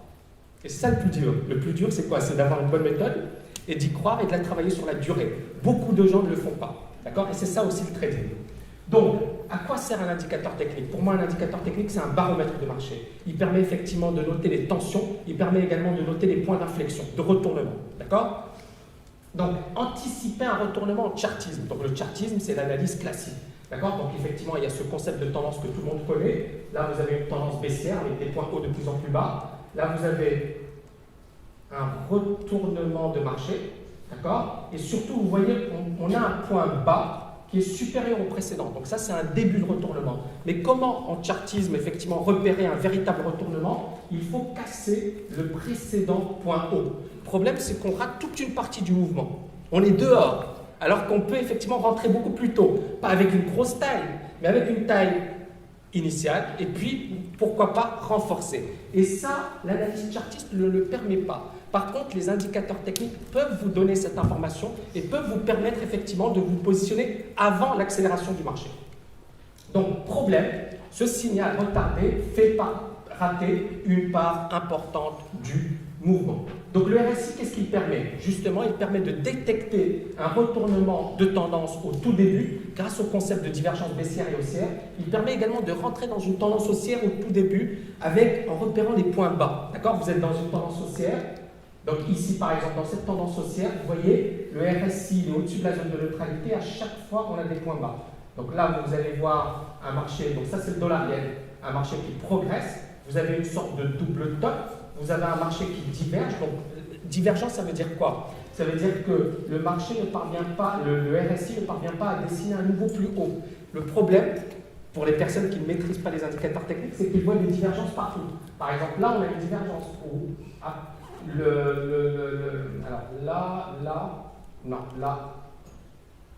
Et c'est ça le plus dur. Le plus dur, c'est quoi? C'est d'avoir une bonne méthode et d'y croire et de la travailler sur la durée. Beaucoup de gens ne le font pas. D'accord? Et c'est ça aussi le trading. Donc, à quoi sert un indicateur technique? Pour moi, un indicateur technique, c'est un baromètre de marché. Il permet effectivement de noter les tensions. Il permet également de noter les points d'inflexion, de retournement. D'accord? Donc, anticiper un retournement en chartisme. Donc, le chartisme, c'est l'analyse classique. D'accord? Donc, effectivement, il y a ce concept de tendance que tout le monde connaît. Là, vous avez une tendance baissière avec des points hauts de plus en plus bas. Là, vous avez un retournement de marché, d'accord? Et surtout, vous voyez, on a un point bas qui est supérieur au précédent. Donc ça, c'est un début de retournement. Mais comment, en chartisme, effectivement, repérer un véritable retournement? Il faut casser le précédent point haut. Le problème, c'est qu'on rate toute une partie du mouvement. On est dehors, alors qu'on peut effectivement rentrer beaucoup plus tôt. Pas avec une grosse taille, mais avec une taille initiale, et puis, pourquoi pas, renforcer. Et ça, l'analyse chartiste ne le permet pas. Par contre, les indicateurs techniques peuvent vous donner cette information et peuvent vous permettre effectivement de vous positionner avant l'accélération du marché. Donc, problème, ce signal retardé fait rater une part importante du mouvement. Donc le RSI, qu'est-ce qu'il permet? Justement, il permet de détecter un retournement de tendance au tout début grâce au concept de divergence baissière et haussière. Il permet également de rentrer dans une tendance haussière au tout début en repérant les points bas. D'accord? Vous êtes dans une tendance haussière. Donc ici, par exemple, dans cette tendance haussière, vous voyez, le RSI est au-dessus de la zone de neutralité. À chaque fois, on a des points bas. Donc là, vous allez voir un marché, donc ça c'est le dollar yen, un marché qui progresse. Vous avez une sorte de double top. Vous avez un marché qui diverge. Donc, divergence, ça veut dire quoi? Ça veut dire que le marché ne parvient pas, le RSI ne parvient pas à dessiner un niveau plus haut. Le problème, pour les personnes qui ne maîtrisent pas les indicateurs techniques, c'est qu'ils voient des divergences partout. Par exemple, là, on a une divergence où alors là,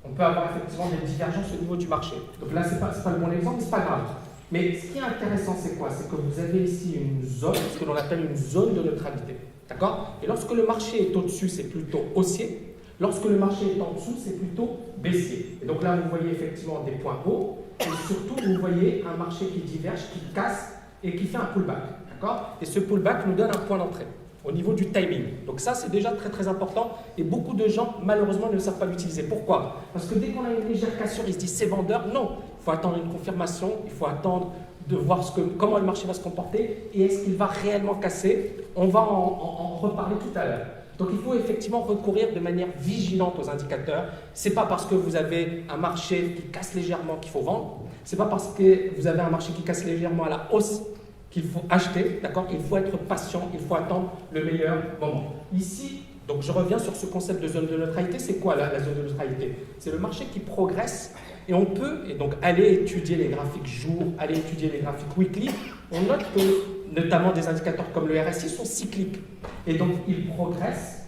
on peut avoir effectivement des divergences au niveau du marché. Donc là, c'est pas le bon exemple, mais c'est pas grave. Mais ce qui est intéressant, c'est quoi? C'est que vous avez ici une zone, ce que l'on appelle une zone de neutralité. D'accord? Et lorsque le marché est au-dessus, c'est plutôt haussier. Lorsque le marché est en dessous, c'est plutôt baissier. Et donc là, vous voyez effectivement des points hauts. Et surtout, vous voyez un marché qui diverge, qui casse et qui fait un pullback. D'accord? Et ce pullback nous donne un point d'entrée au niveau du timing. Donc ça, c'est déjà très très important et beaucoup de gens, malheureusement, ne savent pas l'utiliser. Pourquoi? Parce que dès qu'on a une légère cassure, ils se disent c'est vendeur. Non, il faut attendre une confirmation, il faut attendre de voir comment le marché va se comporter et est-ce qu'il va réellement casser. On va en reparler tout à l'heure. Donc il faut effectivement recourir de manière vigilante aux indicateurs. Ce n'est pas parce que vous avez un marché qui casse légèrement qu'il faut vendre. Ce n'est pas parce que vous avez un marché qui casse légèrement à la hausse qu'il faut acheter, d'accord? Il faut être patient, il faut attendre le meilleur moment. Ici, donc je reviens sur ce concept de zone de neutralité. C'est quoi la zone de neutralité? C'est le marché qui progresse et on peut donc aller étudier les graphiques jour, aller étudier les graphiques weekly. On note que notamment des indicateurs comme le RSI sont cycliques et donc ils progressent,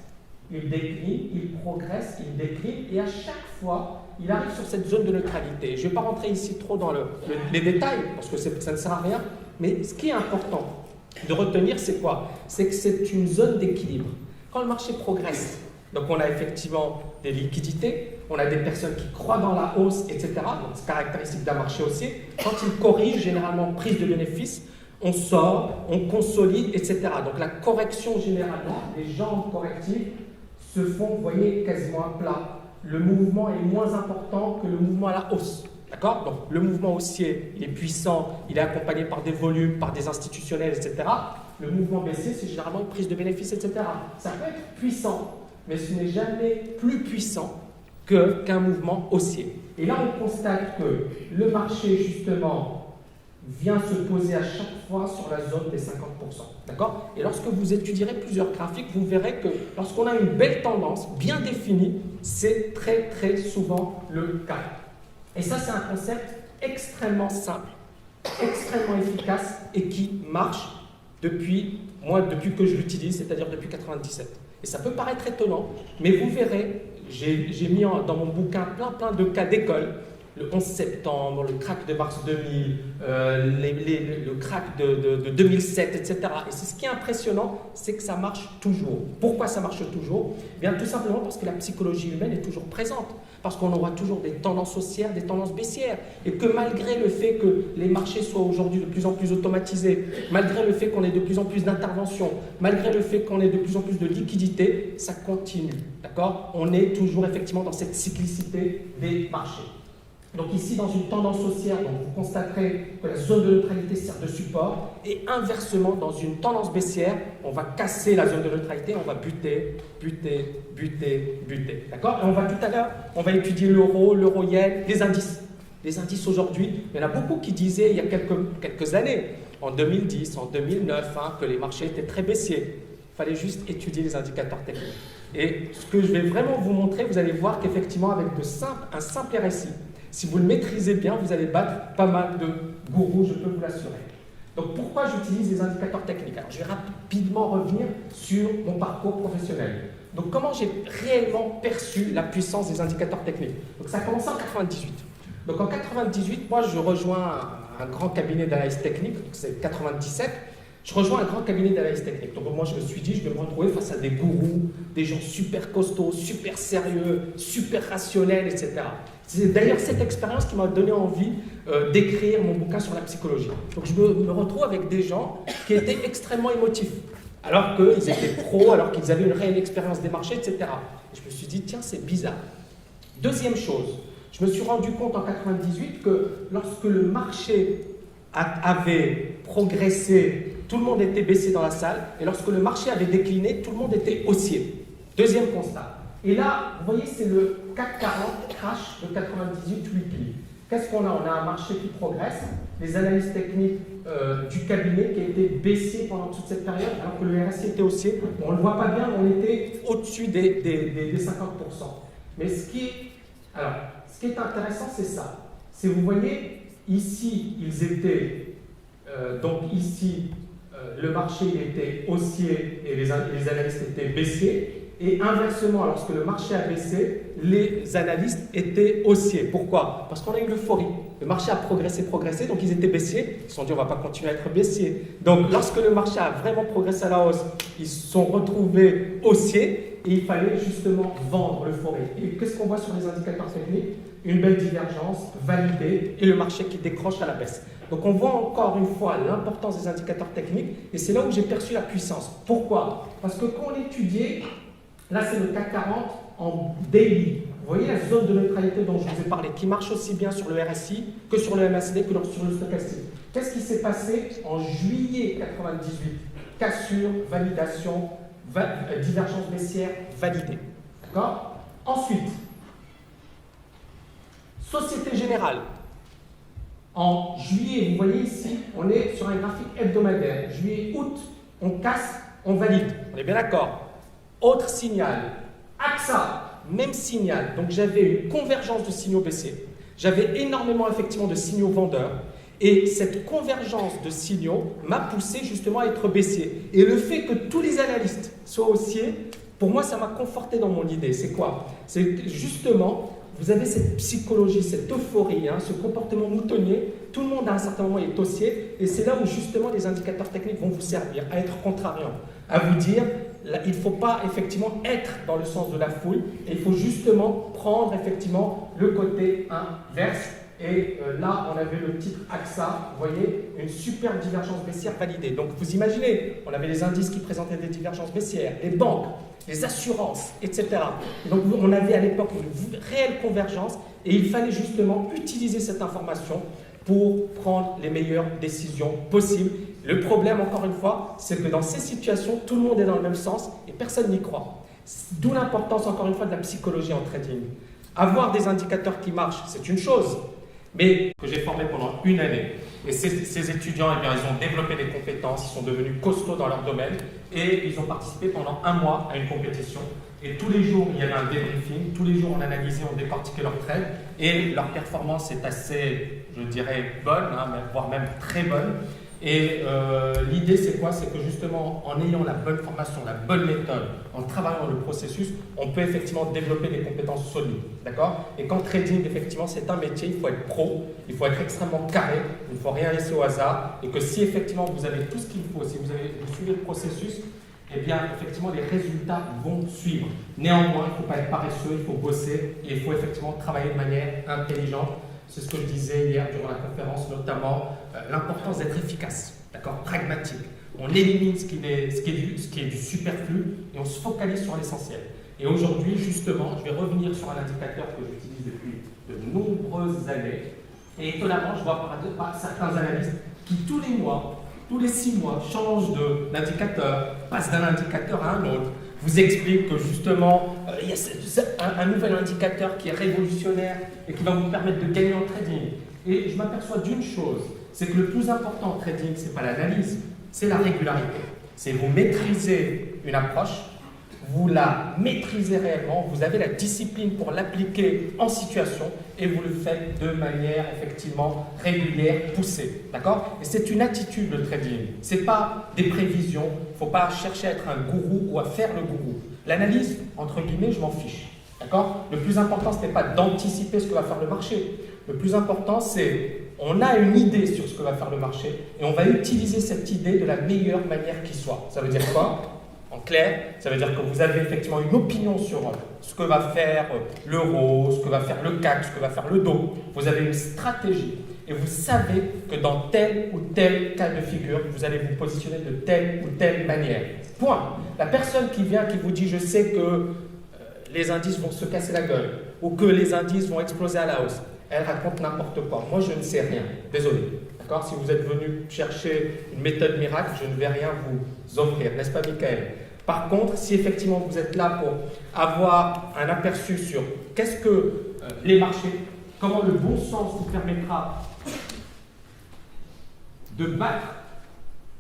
ils déclinent, ils progressent, ils déclinent et à chaque fois il arrive sur cette zone de neutralité. Je ne vais pas rentrer ici trop dans les détails parce que ça ne sert à rien. Mais ce qui est important de retenir, c'est quoi? C'est que c'est une zone d'équilibre. Quand le marché progresse, donc on a effectivement des liquidités, on a des personnes qui croient dans la hausse, etc. Donc c'est caractéristique d'un marché haussier. Quand il corrige, généralement prise de bénéfice, on sort, on consolide, etc. Donc la correction, généralement, les jambes correctives se font, vous voyez, quasiment à plat. Le mouvement est moins important que le mouvement à la hausse. D'accord? Donc le mouvement haussier, il est puissant, il est accompagné par des volumes, par des institutionnels, etc. Le mouvement baissier, c'est généralement une prise de bénéfice, etc. Ça peut être puissant, mais ce n'est jamais plus puissant qu'un mouvement haussier. Et là, on constate que le marché, justement, vient se poser à chaque fois sur la zone des 50%. D'accord? Et lorsque vous étudierez plusieurs graphiques, vous verrez que lorsqu'on a une belle tendance bien définie, c'est très très souvent le cas. Et ça, c'est un concept extrêmement simple, extrêmement efficace et qui marche depuis que je l'utilise, c'est-à-dire depuis 1997. Et ça peut paraître étonnant, mais vous verrez, j'ai mis dans mon bouquin plein de cas d'école. Le 11 septembre, le crack de mars 2000, le crack de 2007, etc. Et c'est ce qui est impressionnant, c'est que ça marche toujours. Pourquoi ça marche toujours? Eh bien, tout simplement parce que la psychologie humaine est toujours présente. Parce qu'on aura toujours des tendances haussières, des tendances baissières. Et que malgré le fait que les marchés soient aujourd'hui de plus en plus automatisés, malgré le fait qu'on ait de plus en plus d'interventions, malgré le fait qu'on ait de plus en plus de liquidités, ça continue. D'accord? On est toujours effectivement dans cette cyclicité des marchés. Donc ici, dans une tendance haussière, donc vous constaterez que la zone de neutralité sert de support, et inversement, dans une tendance baissière, on va casser la zone de neutralité, on va buter. D'accord? Et on va tout à l'heure, on va étudier l'euro-yen, les indices. Les indices aujourd'hui, il y en a beaucoup qui disaient il y a quelques années, en 2010, en 2009, que les marchés étaient très baissiers. Il fallait juste étudier les indicateurs techniques. Et ce que je vais vraiment vous montrer, vous allez voir qu'effectivement, avec un simple RSI, si vous le maîtrisez bien, vous allez battre pas mal de gourous, je peux vous l'assurer. Donc pourquoi j'utilise les indicateurs techniques? Alors je vais rapidement revenir sur mon parcours professionnel. Donc comment j'ai réellement perçu la puissance des indicateurs techniques? Donc ça a commencé en 98. Donc en 98, moi je rejoins un grand cabinet d'analyse technique, c'est 97. Je rejoins un grand cabinet d'analyse technique. Donc moi je me suis dit, je vais me retrouver face à des gourous, des gens super costauds, super sérieux, super rationnels, etc. C'est d'ailleurs cette expérience qui m'a donné envie d'écrire mon bouquin sur la psychologie. Donc je me retrouve avec des gens qui étaient extrêmement émotifs, alors qu'ils étaient pros, alors qu'ils avaient une réelle expérience des marchés, etc. Et je me suis dit, tiens, c'est bizarre. Deuxième chose, je me suis rendu compte en 98 que lorsque le marché avait progressé, tout le monde était baissé dans la salle, et lorsque le marché avait décliné, tout le monde était haussier. Deuxième constat. Et là, vous voyez, c'est le CAC 40 crash de 98 repli. Qu'est-ce qu'on a? On a un marché qui progresse, les analyses techniques du cabinet qui a été baissier pendant toute cette période, alors que le RSI était haussier. On ne le voit pas bien, mais on était au-dessus des 50%. Mais ce qui est intéressant, c'est ça. C'est, vous voyez, ici, ils étaient, donc ici, le marché était haussier et les analystes étaient baissiers. Et inversement, lorsque le marché a baissé, les analystes étaient haussiers. Pourquoi? Parce qu'on a eu l'euphorie. Le marché a progressé, donc ils étaient baissiers. Ils se sont dit, on ne va pas continuer à être baissiers. Donc, lorsque le marché a vraiment progressé à la hausse, ils se sont retrouvés haussiers et il fallait justement vendre l'euphorie. Et qu'est-ce qu'on voit sur les indicateurs techniques? Une belle divergence validée et le marché qui décroche à la baisse. Donc, on voit encore une fois l'importance des indicateurs techniques et c'est là où j'ai perçu la puissance. Pourquoi? Parce que quand on étudiait, là, c'est le CAC 40 en daily. Vous voyez la zone de neutralité dont je vous ai parlé, qui marche aussi bien sur le RSI que sur le MACD que sur le stochastique. Qu'est-ce qui s'est passé en juillet 98? Cassure, validation, divergence baissière validée. D'accord? Ensuite, Société Générale. En juillet, vous voyez ici, on est sur un graphique hebdomadaire. Juillet, août, on casse, on valide. On est bien d'accord? Autre signal, AXA, même signal. Donc j'avais une convergence de signaux baissiers. J'avais énormément effectivement de signaux vendeurs. Et cette convergence de signaux m'a poussé justement à être baissier. Et le fait que tous les analystes soient haussiers, pour moi, ça m'a conforté dans mon idée. C'est quoi? C'est justement, vous avez cette psychologie, cette euphorie, ce comportement moutonnier. Tout le monde à un certain moment est haussier. Et c'est là où justement les indicateurs techniques vont vous servir à être contrariant, à vous dire il ne faut pas effectivement être dans le sens de la foule, et il faut justement prendre effectivement le côté inverse. Et là, on avait le titre AXA, vous voyez, une super divergence baissière validée. Donc vous imaginez, on avait les indices qui présentaient des divergences baissières, les banques, les assurances, etc. Et donc on avait à l'époque une réelle convergence, et il fallait justement utiliser cette information pour prendre les meilleures décisions possibles. Le problème, encore une fois, c'est que dans ces situations, tout le monde est dans le même sens et personne n'y croit. D'où l'importance, encore une fois, de la psychologie en trading. Avoir des indicateurs qui marchent, c'est une chose, mais que j'ai formé pendant une année. Et ces étudiants, eh bien, ils ont développé des compétences, ils sont devenus costauds dans leur domaine et ils ont participé pendant un mois à une compétition. Et tous les jours, il y avait un débriefing, tous les jours, on analysait, on décortiquait leurs trades et leur performance est assez, je dirais, bonne, voire même très bonne. Et l'idée, c'est quoi? C'est que justement, en ayant la bonne formation, la bonne méthode, en travaillant le processus, on peut effectivement développer des compétences solides. D'accord? Et quand trading, effectivement, c'est un métier, il faut être pro, il faut être extrêmement carré, il ne faut rien laisser au hasard. Et que si effectivement vous avez tout ce qu'il faut, si vous suivez le processus, eh bien, effectivement, les résultats vont suivre. Néanmoins, il ne faut pas être paresseux, il faut bosser et il faut effectivement travailler de manière intelligente. C'est ce que je disais hier durant la conférence, notamment l'importance d'être efficace, d'accord, pragmatique. On élimine ce qui est du superflu et on se focalise sur l'essentiel. Et aujourd'hui, justement, je vais revenir sur un indicateur que j'utilise depuis de nombreuses années. Et étonnamment, je vois par certains analystes qui tous les mois, tous les 6 mois, changent d'indicateur, passent d'un indicateur à un autre, vous explique que justement, il y a un nouvel indicateur qui est révolutionnaire et qui va vous permettre de gagner en trading. Et je m'aperçois d'une chose, c'est que le plus important en trading, ce n'est pas l'analyse, c'est la régularité. C'est vous maîtriser une approche, vous la maîtrisez réellement, vous avez la discipline pour l'appliquer en situation et vous le faites de manière effectivement régulière, poussée. D'accord? Et c'est une attitude le trading. Ce n'est pas des prévisions, il ne faut pas chercher à être un gourou ou à faire le gourou. L'analyse, entre guillemets, je m'en fiche. D'accord? Le plus important, ce n'est pas d'anticiper ce que va faire le marché. Le plus important, c'est on a une idée sur ce que va faire le marché et on va utiliser cette idée de la meilleure manière qui soit. Ça veut dire quoi? En clair, ça veut dire que vous avez effectivement une opinion sur ce que va faire l'euro, ce que va faire le CAC, ce que va faire le DO. Vous avez une stratégie et vous savez que dans tel ou tel cas de figure, vous allez vous positionner de telle ou telle manière. Point. La personne qui vient, qui vous dit « je sais que les indices vont se casser la gueule » ou que les indices vont exploser à la hausse, elle raconte n'importe quoi. Moi, je ne sais rien. Désolé. D'accord? Si vous êtes venu chercher une méthode miracle, je ne vais rien vous offrir. N'est-ce pas, Michael? Par contre, si effectivement vous êtes là pour avoir un aperçu sur qu'est-ce que les marchés, comment le bon sens vous permettra de battre,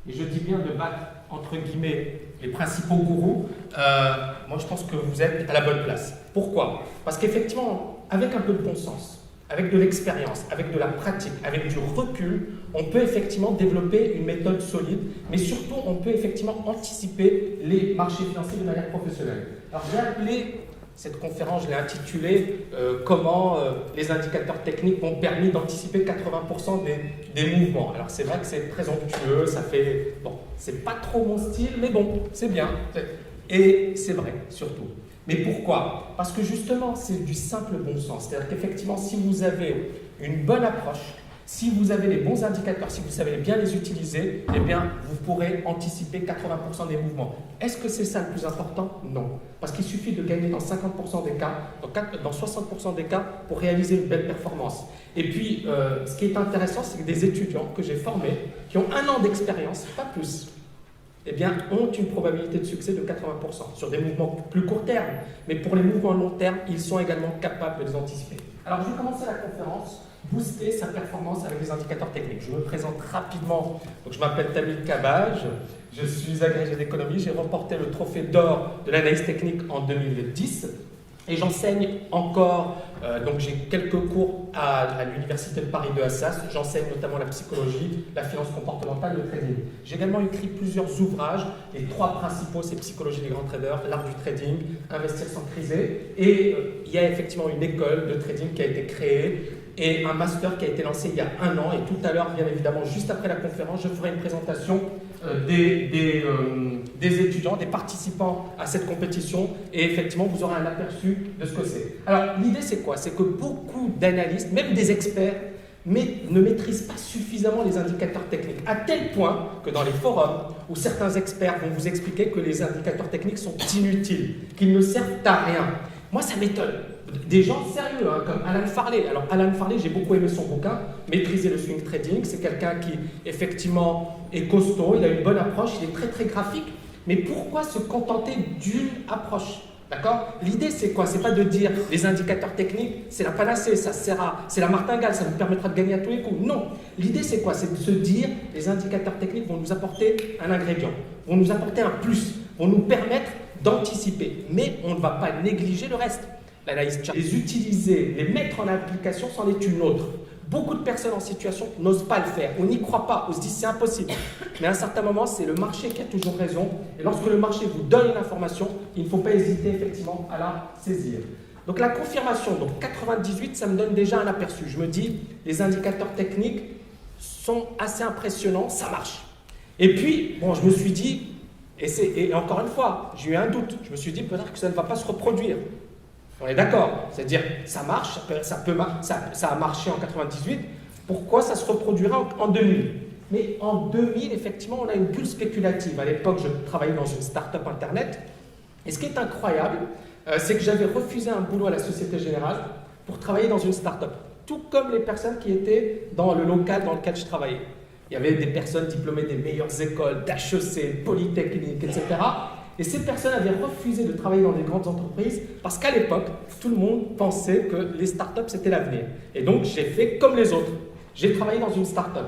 et je dis bien de battre entre guillemets les principaux gourous, moi je pense que vous êtes à la bonne place. Pourquoi? Parce qu'effectivement, avec un peu de bon sens, avec de l'expérience, avec de la pratique, avec du recul, on peut effectivement développer une méthode solide, mais surtout on peut effectivement anticiper les marchés financiers de manière professionnelle. Alors j'ai appelé cette conférence, je l'ai intitulée comment les indicateurs techniques m'ont permis d'anticiper 80% des mouvements. Alors c'est vrai que c'est très onctueux, ça fait... Bon, c'est pas trop mon style, mais bon, c'est bien. Et c'est vrai, surtout. Mais pourquoi? Parce que justement, c'est du simple bon sens. C'est-à-dire qu'effectivement, si vous avez une bonne approche, si vous avez les bons indicateurs, si vous savez bien les utiliser, eh bien, vous pourrez anticiper 80% des mouvements. Est-ce que c'est ça le plus important? Non. Parce qu'il suffit de gagner dans 50% des cas, dans 60% des cas, pour réaliser une belle performance. Et puis, ce qui est intéressant, c'est que des étudiants que j'ai formés, qui ont 1 an d'expérience, pas plus, eh bien, ont une probabilité de succès de 80% sur des mouvements plus court terme. Mais pour les mouvements long terme, ils sont également capables de les anticiper. Alors, je vais commencer la conférence, booster sa performance avec des indicateurs techniques. Je me présente rapidement. Donc, je m'appelle Tamil Kabaj, je suis agrégé d'économie, j'ai remporté le trophée d'or de l'analyse technique en 2010. Et j'enseigne encore, donc j'ai quelques cours à l'Université de Paris de Assas, j'enseigne notamment la psychologie, la finance comportementale, le trading. J'ai également écrit plusieurs ouvrages, les 3 principaux, c'est Psychologie des grands traders, l'art du trading, Investir sans criser, et il y a effectivement une école de trading qui a été créée, et un master qui a été lancé il y a 1 an. Et tout à l'heure, bien évidemment, juste après la conférence, je ferai une présentation des étudiants, des participants à cette compétition, et effectivement, vous aurez un aperçu de ce que c'est. Alors, l'idée, c'est quoi? C'est que beaucoup d'analystes, même des experts, mais ne maîtrisent pas suffisamment les indicateurs techniques, à tel point que dans les forums, où certains experts vont vous expliquer que les indicateurs techniques sont inutiles, qu'ils ne servent à rien. Moi, ça m'étonne. Des gens sérieux, hein, comme Alan Farley. Alors, Alan Farley, j'ai beaucoup aimé son bouquin, Maîtriser le swing trading. C'est quelqu'un qui, effectivement, est costaud, il a une bonne approche, il est très, très graphique. Mais pourquoi se contenter d'une approche? D'accord? L'idée, c'est quoi? C'est pas de dire les indicateurs techniques, c'est la panacée, ça sert à, c'est la martingale, ça nous permettra de gagner à tous les coups. Non. L'idée, c'est quoi? C'est de se dire les indicateurs techniques vont nous apporter un ingrédient, vont nous apporter un plus, vont nous permettre d'anticiper. Mais on ne va pas négliger le reste. L'analyse chart, les utiliser, les mettre en application, c'en est une autre. Beaucoup de personnes en situation n'osent pas le faire, on n'y croit pas, on se dit c'est impossible. Mais à un certain moment, c'est le marché qui a toujours raison. Et lorsque le marché vous donne une information, il ne faut pas hésiter effectivement à la saisir. Donc la confirmation, donc 98, ça me donne déjà un aperçu. Je me dis, les indicateurs techniques sont assez impressionnants, ça marche. Et puis, bon, je me suis dit, et encore une fois, j'ai eu un doute. Je me suis dit peut-être que ça ne va pas se reproduire. On est d'accord, c'est-à-dire ça marche, ça a marché en 98, pourquoi ça se reproduira en 2000? Mais en 2000, effectivement, on a une bulle spéculative. À l'époque, je travaillais dans une start-up Internet, et ce qui est incroyable, c'est que j'avais refusé un boulot à la Société Générale pour travailler dans une start-up, tout comme les personnes qui étaient dans le local dans lequel je travaillais. Il y avait des personnes diplômées des meilleures écoles, d'HEC, Polytechnique, etc. Et ces personnes avaient refusé de travailler dans des grandes entreprises parce qu'à l'époque, tout le monde pensait que les startups, c'était l'avenir. Et donc, j'ai fait comme les autres. J'ai travaillé dans une startup.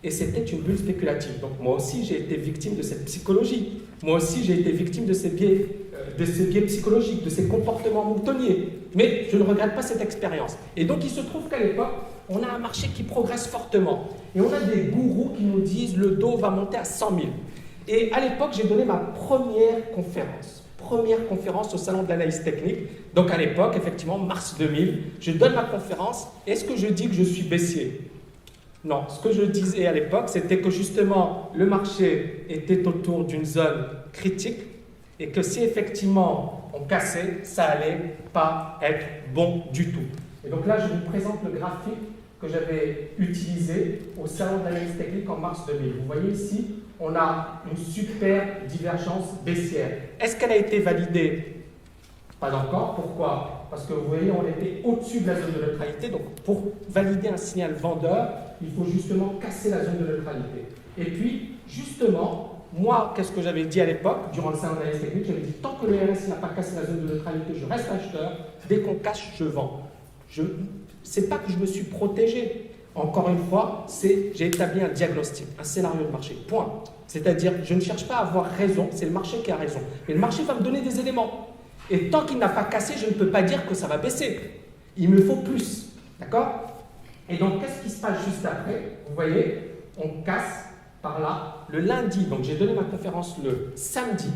Et c'était une bulle spéculative. Donc, moi aussi, j'ai été victime de cette psychologie. Moi aussi, j'ai été victime de ces biais psychologiques, de ces comportements moutonniers. Mais je ne regrette pas cette expérience. Et donc, il se trouve qu'à l'époque, on a un marché qui progresse fortement. Et on a des gourous qui nous disent le Dow va monter à 100 000. Et à l'époque, j'ai donné ma première conférence au Salon de l'analyse technique. Donc à l'époque, effectivement, mars 2000, je donne ma conférence. Est-ce que je dis que je suis baissier? Non, ce que je disais à l'époque, c'était que justement, le marché était autour d'une zone critique et que si effectivement on cassait, ça allait pas être bon du tout. Et donc là, je vous présente le graphique que j'avais utilisé au Salon de l'analyse technique en mars 2000. Vous voyez ici, on a une super divergence baissière. Est-ce qu'elle a été validée? Pas encore. Pourquoi? Parce que vous voyez, on était au-dessus de la zone de neutralité. Donc, pour valider un signal vendeur, il faut justement casser la zone de neutralité. Et puis, justement, moi, qu'est-ce que j'avais dit à l'époque, durant le salon de l'analyse technique? J'avais dit, tant que le RSI n'a pas cassé la zone de neutralité, je reste acheteur. Dès qu'on casse, je vends. C'est pas que je me suis protégé. Encore une fois, j'ai établi un diagnostic, un scénario de marché, point. C'est-à-dire, je ne cherche pas à avoir raison, c'est le marché qui a raison. Mais le marché va me donner des éléments. Et tant qu'il n'a pas cassé, je ne peux pas dire que ça va baisser. Il me faut plus. D'accord? Et donc, qu'est-ce qui se passe juste après? Vous voyez, on casse par là le lundi. Donc, j'ai donné ma conférence le samedi.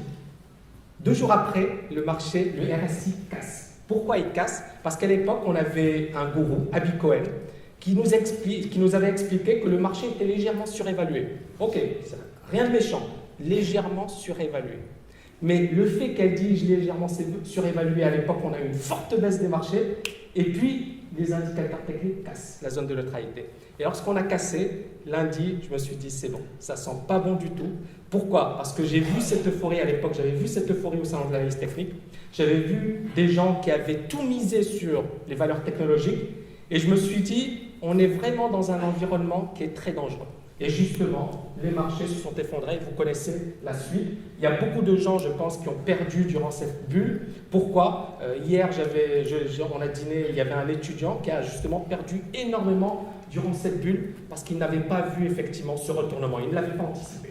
2 jours après, le marché, le RSI casse. Pourquoi il casse? Parce qu'à l'époque, on avait un gourou, Abby Cohen, qui nous avait expliqué que le marché était légèrement surévalué. Ok, rien de méchant, légèrement surévalué. Mais le fait qu'elle dise légèrement surévalué, à l'époque, on a eu une forte baisse des marchés, et puis les indicateurs techniques cassent la zone de neutralité. Et lorsqu'on a cassé, lundi, je me suis dit, c'est bon, ça sent pas bon du tout. Pourquoi? Parce que j'ai vu cette euphorie à l'époque, j'avais vu cette euphorie au salon de l'analyse technique, j'avais vu des gens qui avaient tout misé sur les valeurs technologiques, et je me suis dit, on est vraiment dans un environnement qui est très dangereux. Et justement, les marchés se sont effondrés, vous connaissez la suite. Il y a beaucoup de gens, je pense, qui ont perdu durant cette bulle. Pourquoi? Hier, on a dîné, il y avait un étudiant qui a justement perdu énormément durant cette bulle parce qu'il n'avait pas vu effectivement ce retournement, il ne l'avait pas anticipé.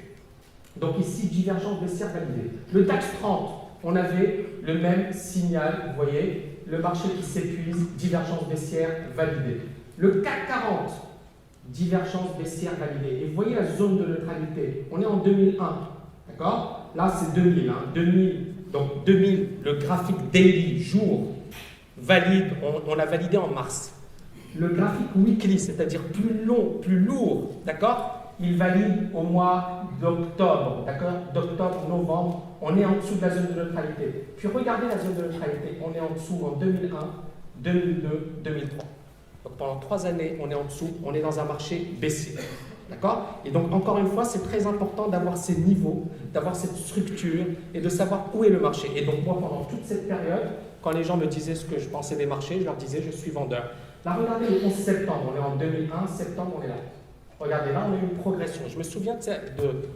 Donc ici, divergence baissière validée. Le DAX 30, on avait le même signal, vous voyez, le marché qui s'épuise, divergence baissière validée. Le CAC 40, divergence baissière validée. Et vous voyez la zone de neutralité, on est en 2001, d'accord? Là, c'est 2000, hein, 2000. Donc 2000, le graphique daily, jour, valide, on l'a validé en mars. Le graphique weekly, c'est-à-dire plus long, plus lourd, d'accord? Il valide au mois d'octobre, d'accord? D'octobre, novembre, on est en dessous de la zone de neutralité. Puis regardez la zone de neutralité, on est en dessous en 2001, 2002, 2003. Donc pendant 3 années, on est en dessous, on est dans un marché baissier. D'accord? Et donc, encore une fois, c'est très important d'avoir ces niveaux, d'avoir cette structure et de savoir où est le marché. Et donc, moi, pendant toute cette période, quand les gens me disaient ce que je pensais des marchés, je leur disais, je suis vendeur. Là, regardez le 11 septembre, on est en 2001, septembre, on est là. Regardez, là, on a eu une progression. Je me souviens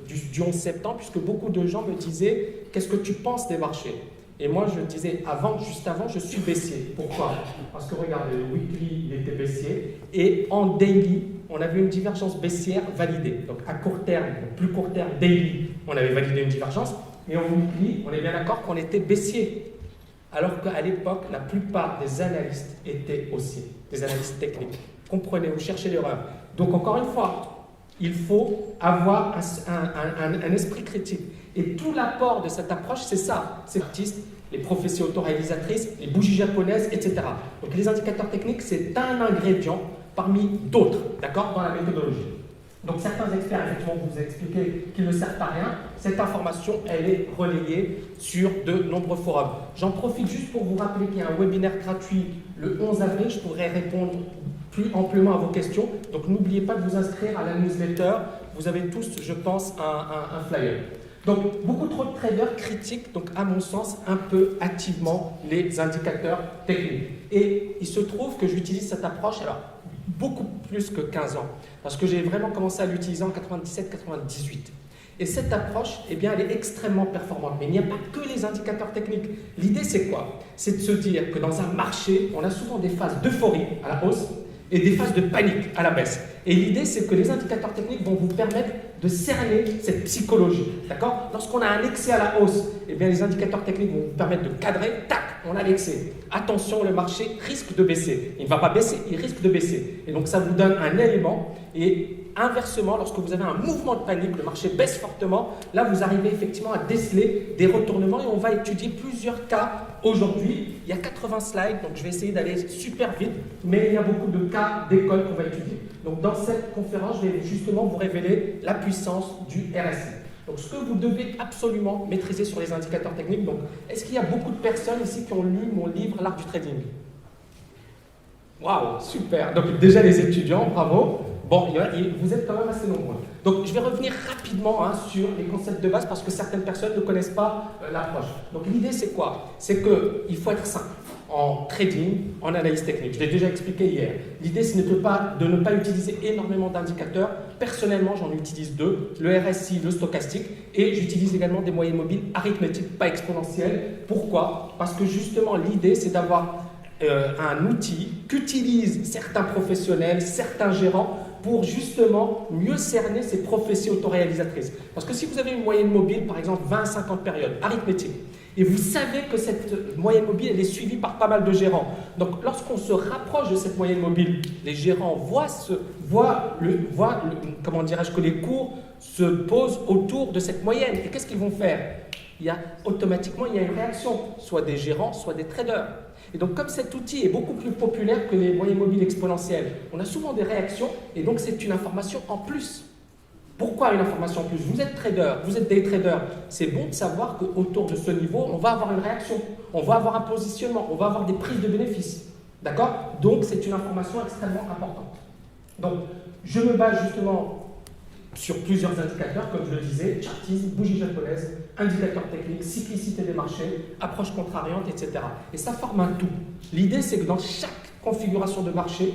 du 11 septembre, puisque beaucoup de gens me disaient, qu'est-ce que tu penses des marchés? Et moi, je disais, juste avant, je suis baissier. Pourquoi? Parce que regardez, le weekly, il était baissier. Et en daily, on avait une divergence baissière validée. Donc, à court terme, plus court terme, daily, on avait validé une divergence. Et en weekly, on est bien d'accord qu'on était baissier. Alors qu'à l'époque, la plupart des analystes étaient haussiers, des analystes techniques. Comprenez, vous cherchez l'erreur. Donc, encore une fois, il faut avoir un esprit critique. Et tout l'apport de cette approche, c'est ça. C'est l'artiste, les prophéties autoréalisatrices, les bougies japonaises, etc. Donc, les indicateurs techniques, c'est un ingrédient parmi d'autres, d'accord, dans la méthodologie. Donc, certains experts, effectivement, vous expliquer qu'ils ne servent à rien. Cette information, elle est relayée sur de nombreux forums. J'en profite juste pour vous rappeler qu'il y a un webinaire gratuit le 11 avril. Je pourrai répondre plus amplement à vos questions. Donc, n'oubliez pas de vous inscrire à la newsletter. Vous avez tous, je pense, un flyer. Donc, beaucoup trop de traders critiquent, donc à mon sens, un peu activement les indicateurs techniques. Et il se trouve que j'utilise cette approche, alors, beaucoup plus que 15 ans, parce que j'ai vraiment commencé à l'utiliser en 97-98. Et cette approche, eh bien, elle est extrêmement performante. Mais il n'y a pas que les indicateurs techniques. L'idée, c'est quoi? C'est de se dire que dans un marché, on a souvent des phases d'euphorie à la hausse et des phases de panique à la baisse. Et l'idée, c'est que les indicateurs techniques vont vous permettre de cerner cette psychologie. D'accord? Lorsqu'on a un excès à la hausse, eh bien, les indicateurs techniques vont vous permettre de cadrer. Tac, on a l'excès. Attention, le marché risque de baisser. Il ne va pas baisser, il risque de baisser. Et donc, ça vous donne un élément. Et inversement, lorsque vous avez un mouvement de panique, le marché baisse fortement, là, vous arrivez effectivement à déceler des retournements. Et on va étudier plusieurs cas aujourd'hui. Il y a 80 slides, donc je vais essayer d'aller super vite. Mais il y a beaucoup de cas d'école qu'on va étudier. Donc, dans cette conférence, je vais justement vous révéler la puissance du RSI. Donc, ce que vous devez absolument maîtriser sur les indicateurs techniques. Donc, est-ce qu'il y a beaucoup de personnes ici qui ont lu mon livre, L'art du trading? Waouh, super! Donc, déjà les étudiants, bravo. Bon, vous êtes quand même assez nombreux. Donc, je vais revenir rapidement sur les concepts de base parce que certaines personnes ne connaissent pas l'approche. Donc, l'idée, c'est quoi? C'est qu'il faut être simple en trading, en analyse technique. Je l'ai déjà expliqué hier. L'idée, c'est de ne pas utiliser énormément d'indicateurs. Personnellement, j'en utilise 2, le RSI, le stochastique, et j'utilise également des moyennes mobiles arithmétiques, pas exponentielles. Pourquoi? Parce que justement, l'idée, c'est d'avoir un outil qu'utilisent certains professionnels, certains gérants, pour justement mieux cerner ces prophéties autoréalisatrices. Parce que si vous avez une moyenne mobile, par exemple 20 à 50 périodes arithmétiques, et vous savez que cette moyenne mobile, elle est suivie par pas mal de gérants. Donc, lorsqu'on se rapproche de cette moyenne mobile, les gérants voient comment dirais-je, que les cours se posent autour de cette moyenne. Et qu'est-ce qu'ils vont faire? Automatiquement, il y a une réaction, soit des gérants, soit des traders. Et donc, comme cet outil est beaucoup plus populaire que les moyennes mobiles exponentielles, on a souvent des réactions, et donc c'est une information en plus. Pourquoi une information en plus? Vous êtes trader, vous êtes day trader. C'est bon de savoir qu'autour de ce niveau, on va avoir une réaction, on va avoir un positionnement, on va avoir des prises de bénéfices. D'accord? Donc, c'est une information extrêmement importante. Donc, je me base justement sur plusieurs indicateurs, comme je le disais, chartisme, bougie japonaise, indicateurs techniques, cyclicité des marchés, approche contrariante, etc. Et ça forme un tout. L'idée, c'est que dans chaque configuration de marché,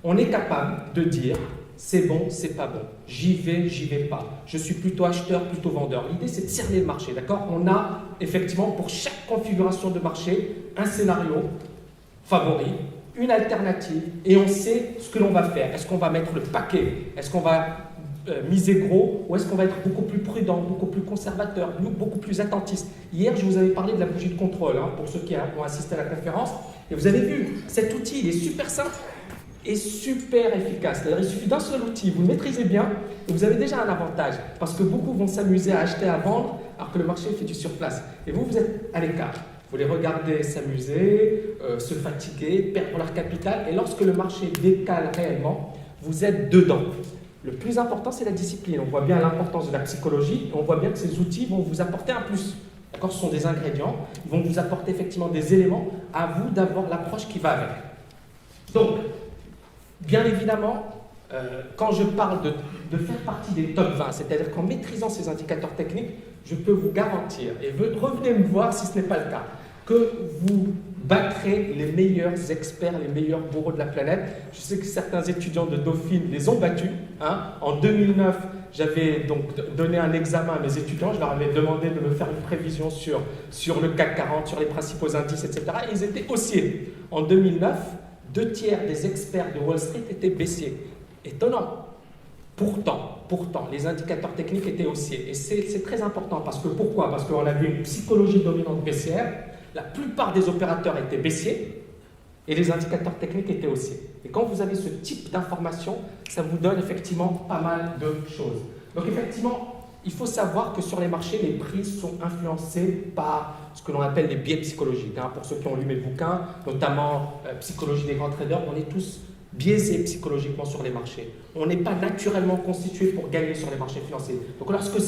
on est capable de dire c'est bon, c'est pas bon, j'y vais pas, je suis plutôt acheteur, plutôt vendeur. L'idée, c'est de cerner le marché, d'accord? On a effectivement pour chaque configuration de marché un scénario favori, une alternative, et on sait ce que l'on va faire. Est-ce qu'on va mettre le paquet? Est-ce qu'on va miser gros, ou est-ce qu'on va être beaucoup plus prudent, beaucoup plus conservateur, beaucoup plus attentiste? Hier, je vous avais parlé de la bougie de contrôle, pour ceux qui ont assisté à la conférence, et vous avez vu, cet outil, il est super simple et super efficace. C'est-à-dire, il suffit d'un seul outil, vous le maîtrisez bien, et vous avez déjà un avantage, parce que beaucoup vont s'amuser à acheter, à vendre, alors que le marché fait du surplace. Et vous êtes à l'écart. Vous les regardez s'amuser, se fatiguer, perdre leur capital, et lorsque le marché décale réellement, vous êtes dedans. Le plus important, c'est la discipline. On voit bien l'importance de la psychologie, et on voit bien que ces outils vont vous apporter un plus. D'accord, ce sont des ingrédients, ils vont vous apporter effectivement des éléments, à vous d'avoir l'approche qui va avec. Donc, bien évidemment, quand je parle de faire partie des top 20, c'est-à-dire qu'en maîtrisant ces indicateurs techniques, je peux vous garantir, et revenez me voir si ce n'est pas le cas, que vous battrez les meilleurs experts, les meilleurs bourreaux de la planète. Je sais que certains étudiants de Dauphine les ont battus. En 2009, j'avais donc donné un examen à mes étudiants, je leur avais demandé de me faire une prévision sur le CAC 40, sur les principaux indices, etc. Et ils étaient haussiers. En 2009, 2/3 des experts de Wall Street étaient baissiers. Étonnant. Pourtant, les indicateurs techniques étaient haussiers. Et c'est très important. Parce que pourquoi? Parce qu'on avait une psychologie dominante baissière. La plupart des opérateurs étaient baissiers et les indicateurs techniques étaient haussiers. Et quand vous avez ce type d'information, ça vous donne effectivement pas mal de choses. Donc effectivement, il faut savoir que sur les marchés, les prix sont influencés par ce que l'on appelle les biais psychologiques. Pour ceux qui ont lu mes bouquins, notamment Psychologie des grands traders, on est tous biaisés psychologiquement sur les marchés. On n'est pas naturellement constitué pour gagner sur les marchés financiers. Donc lorsque ça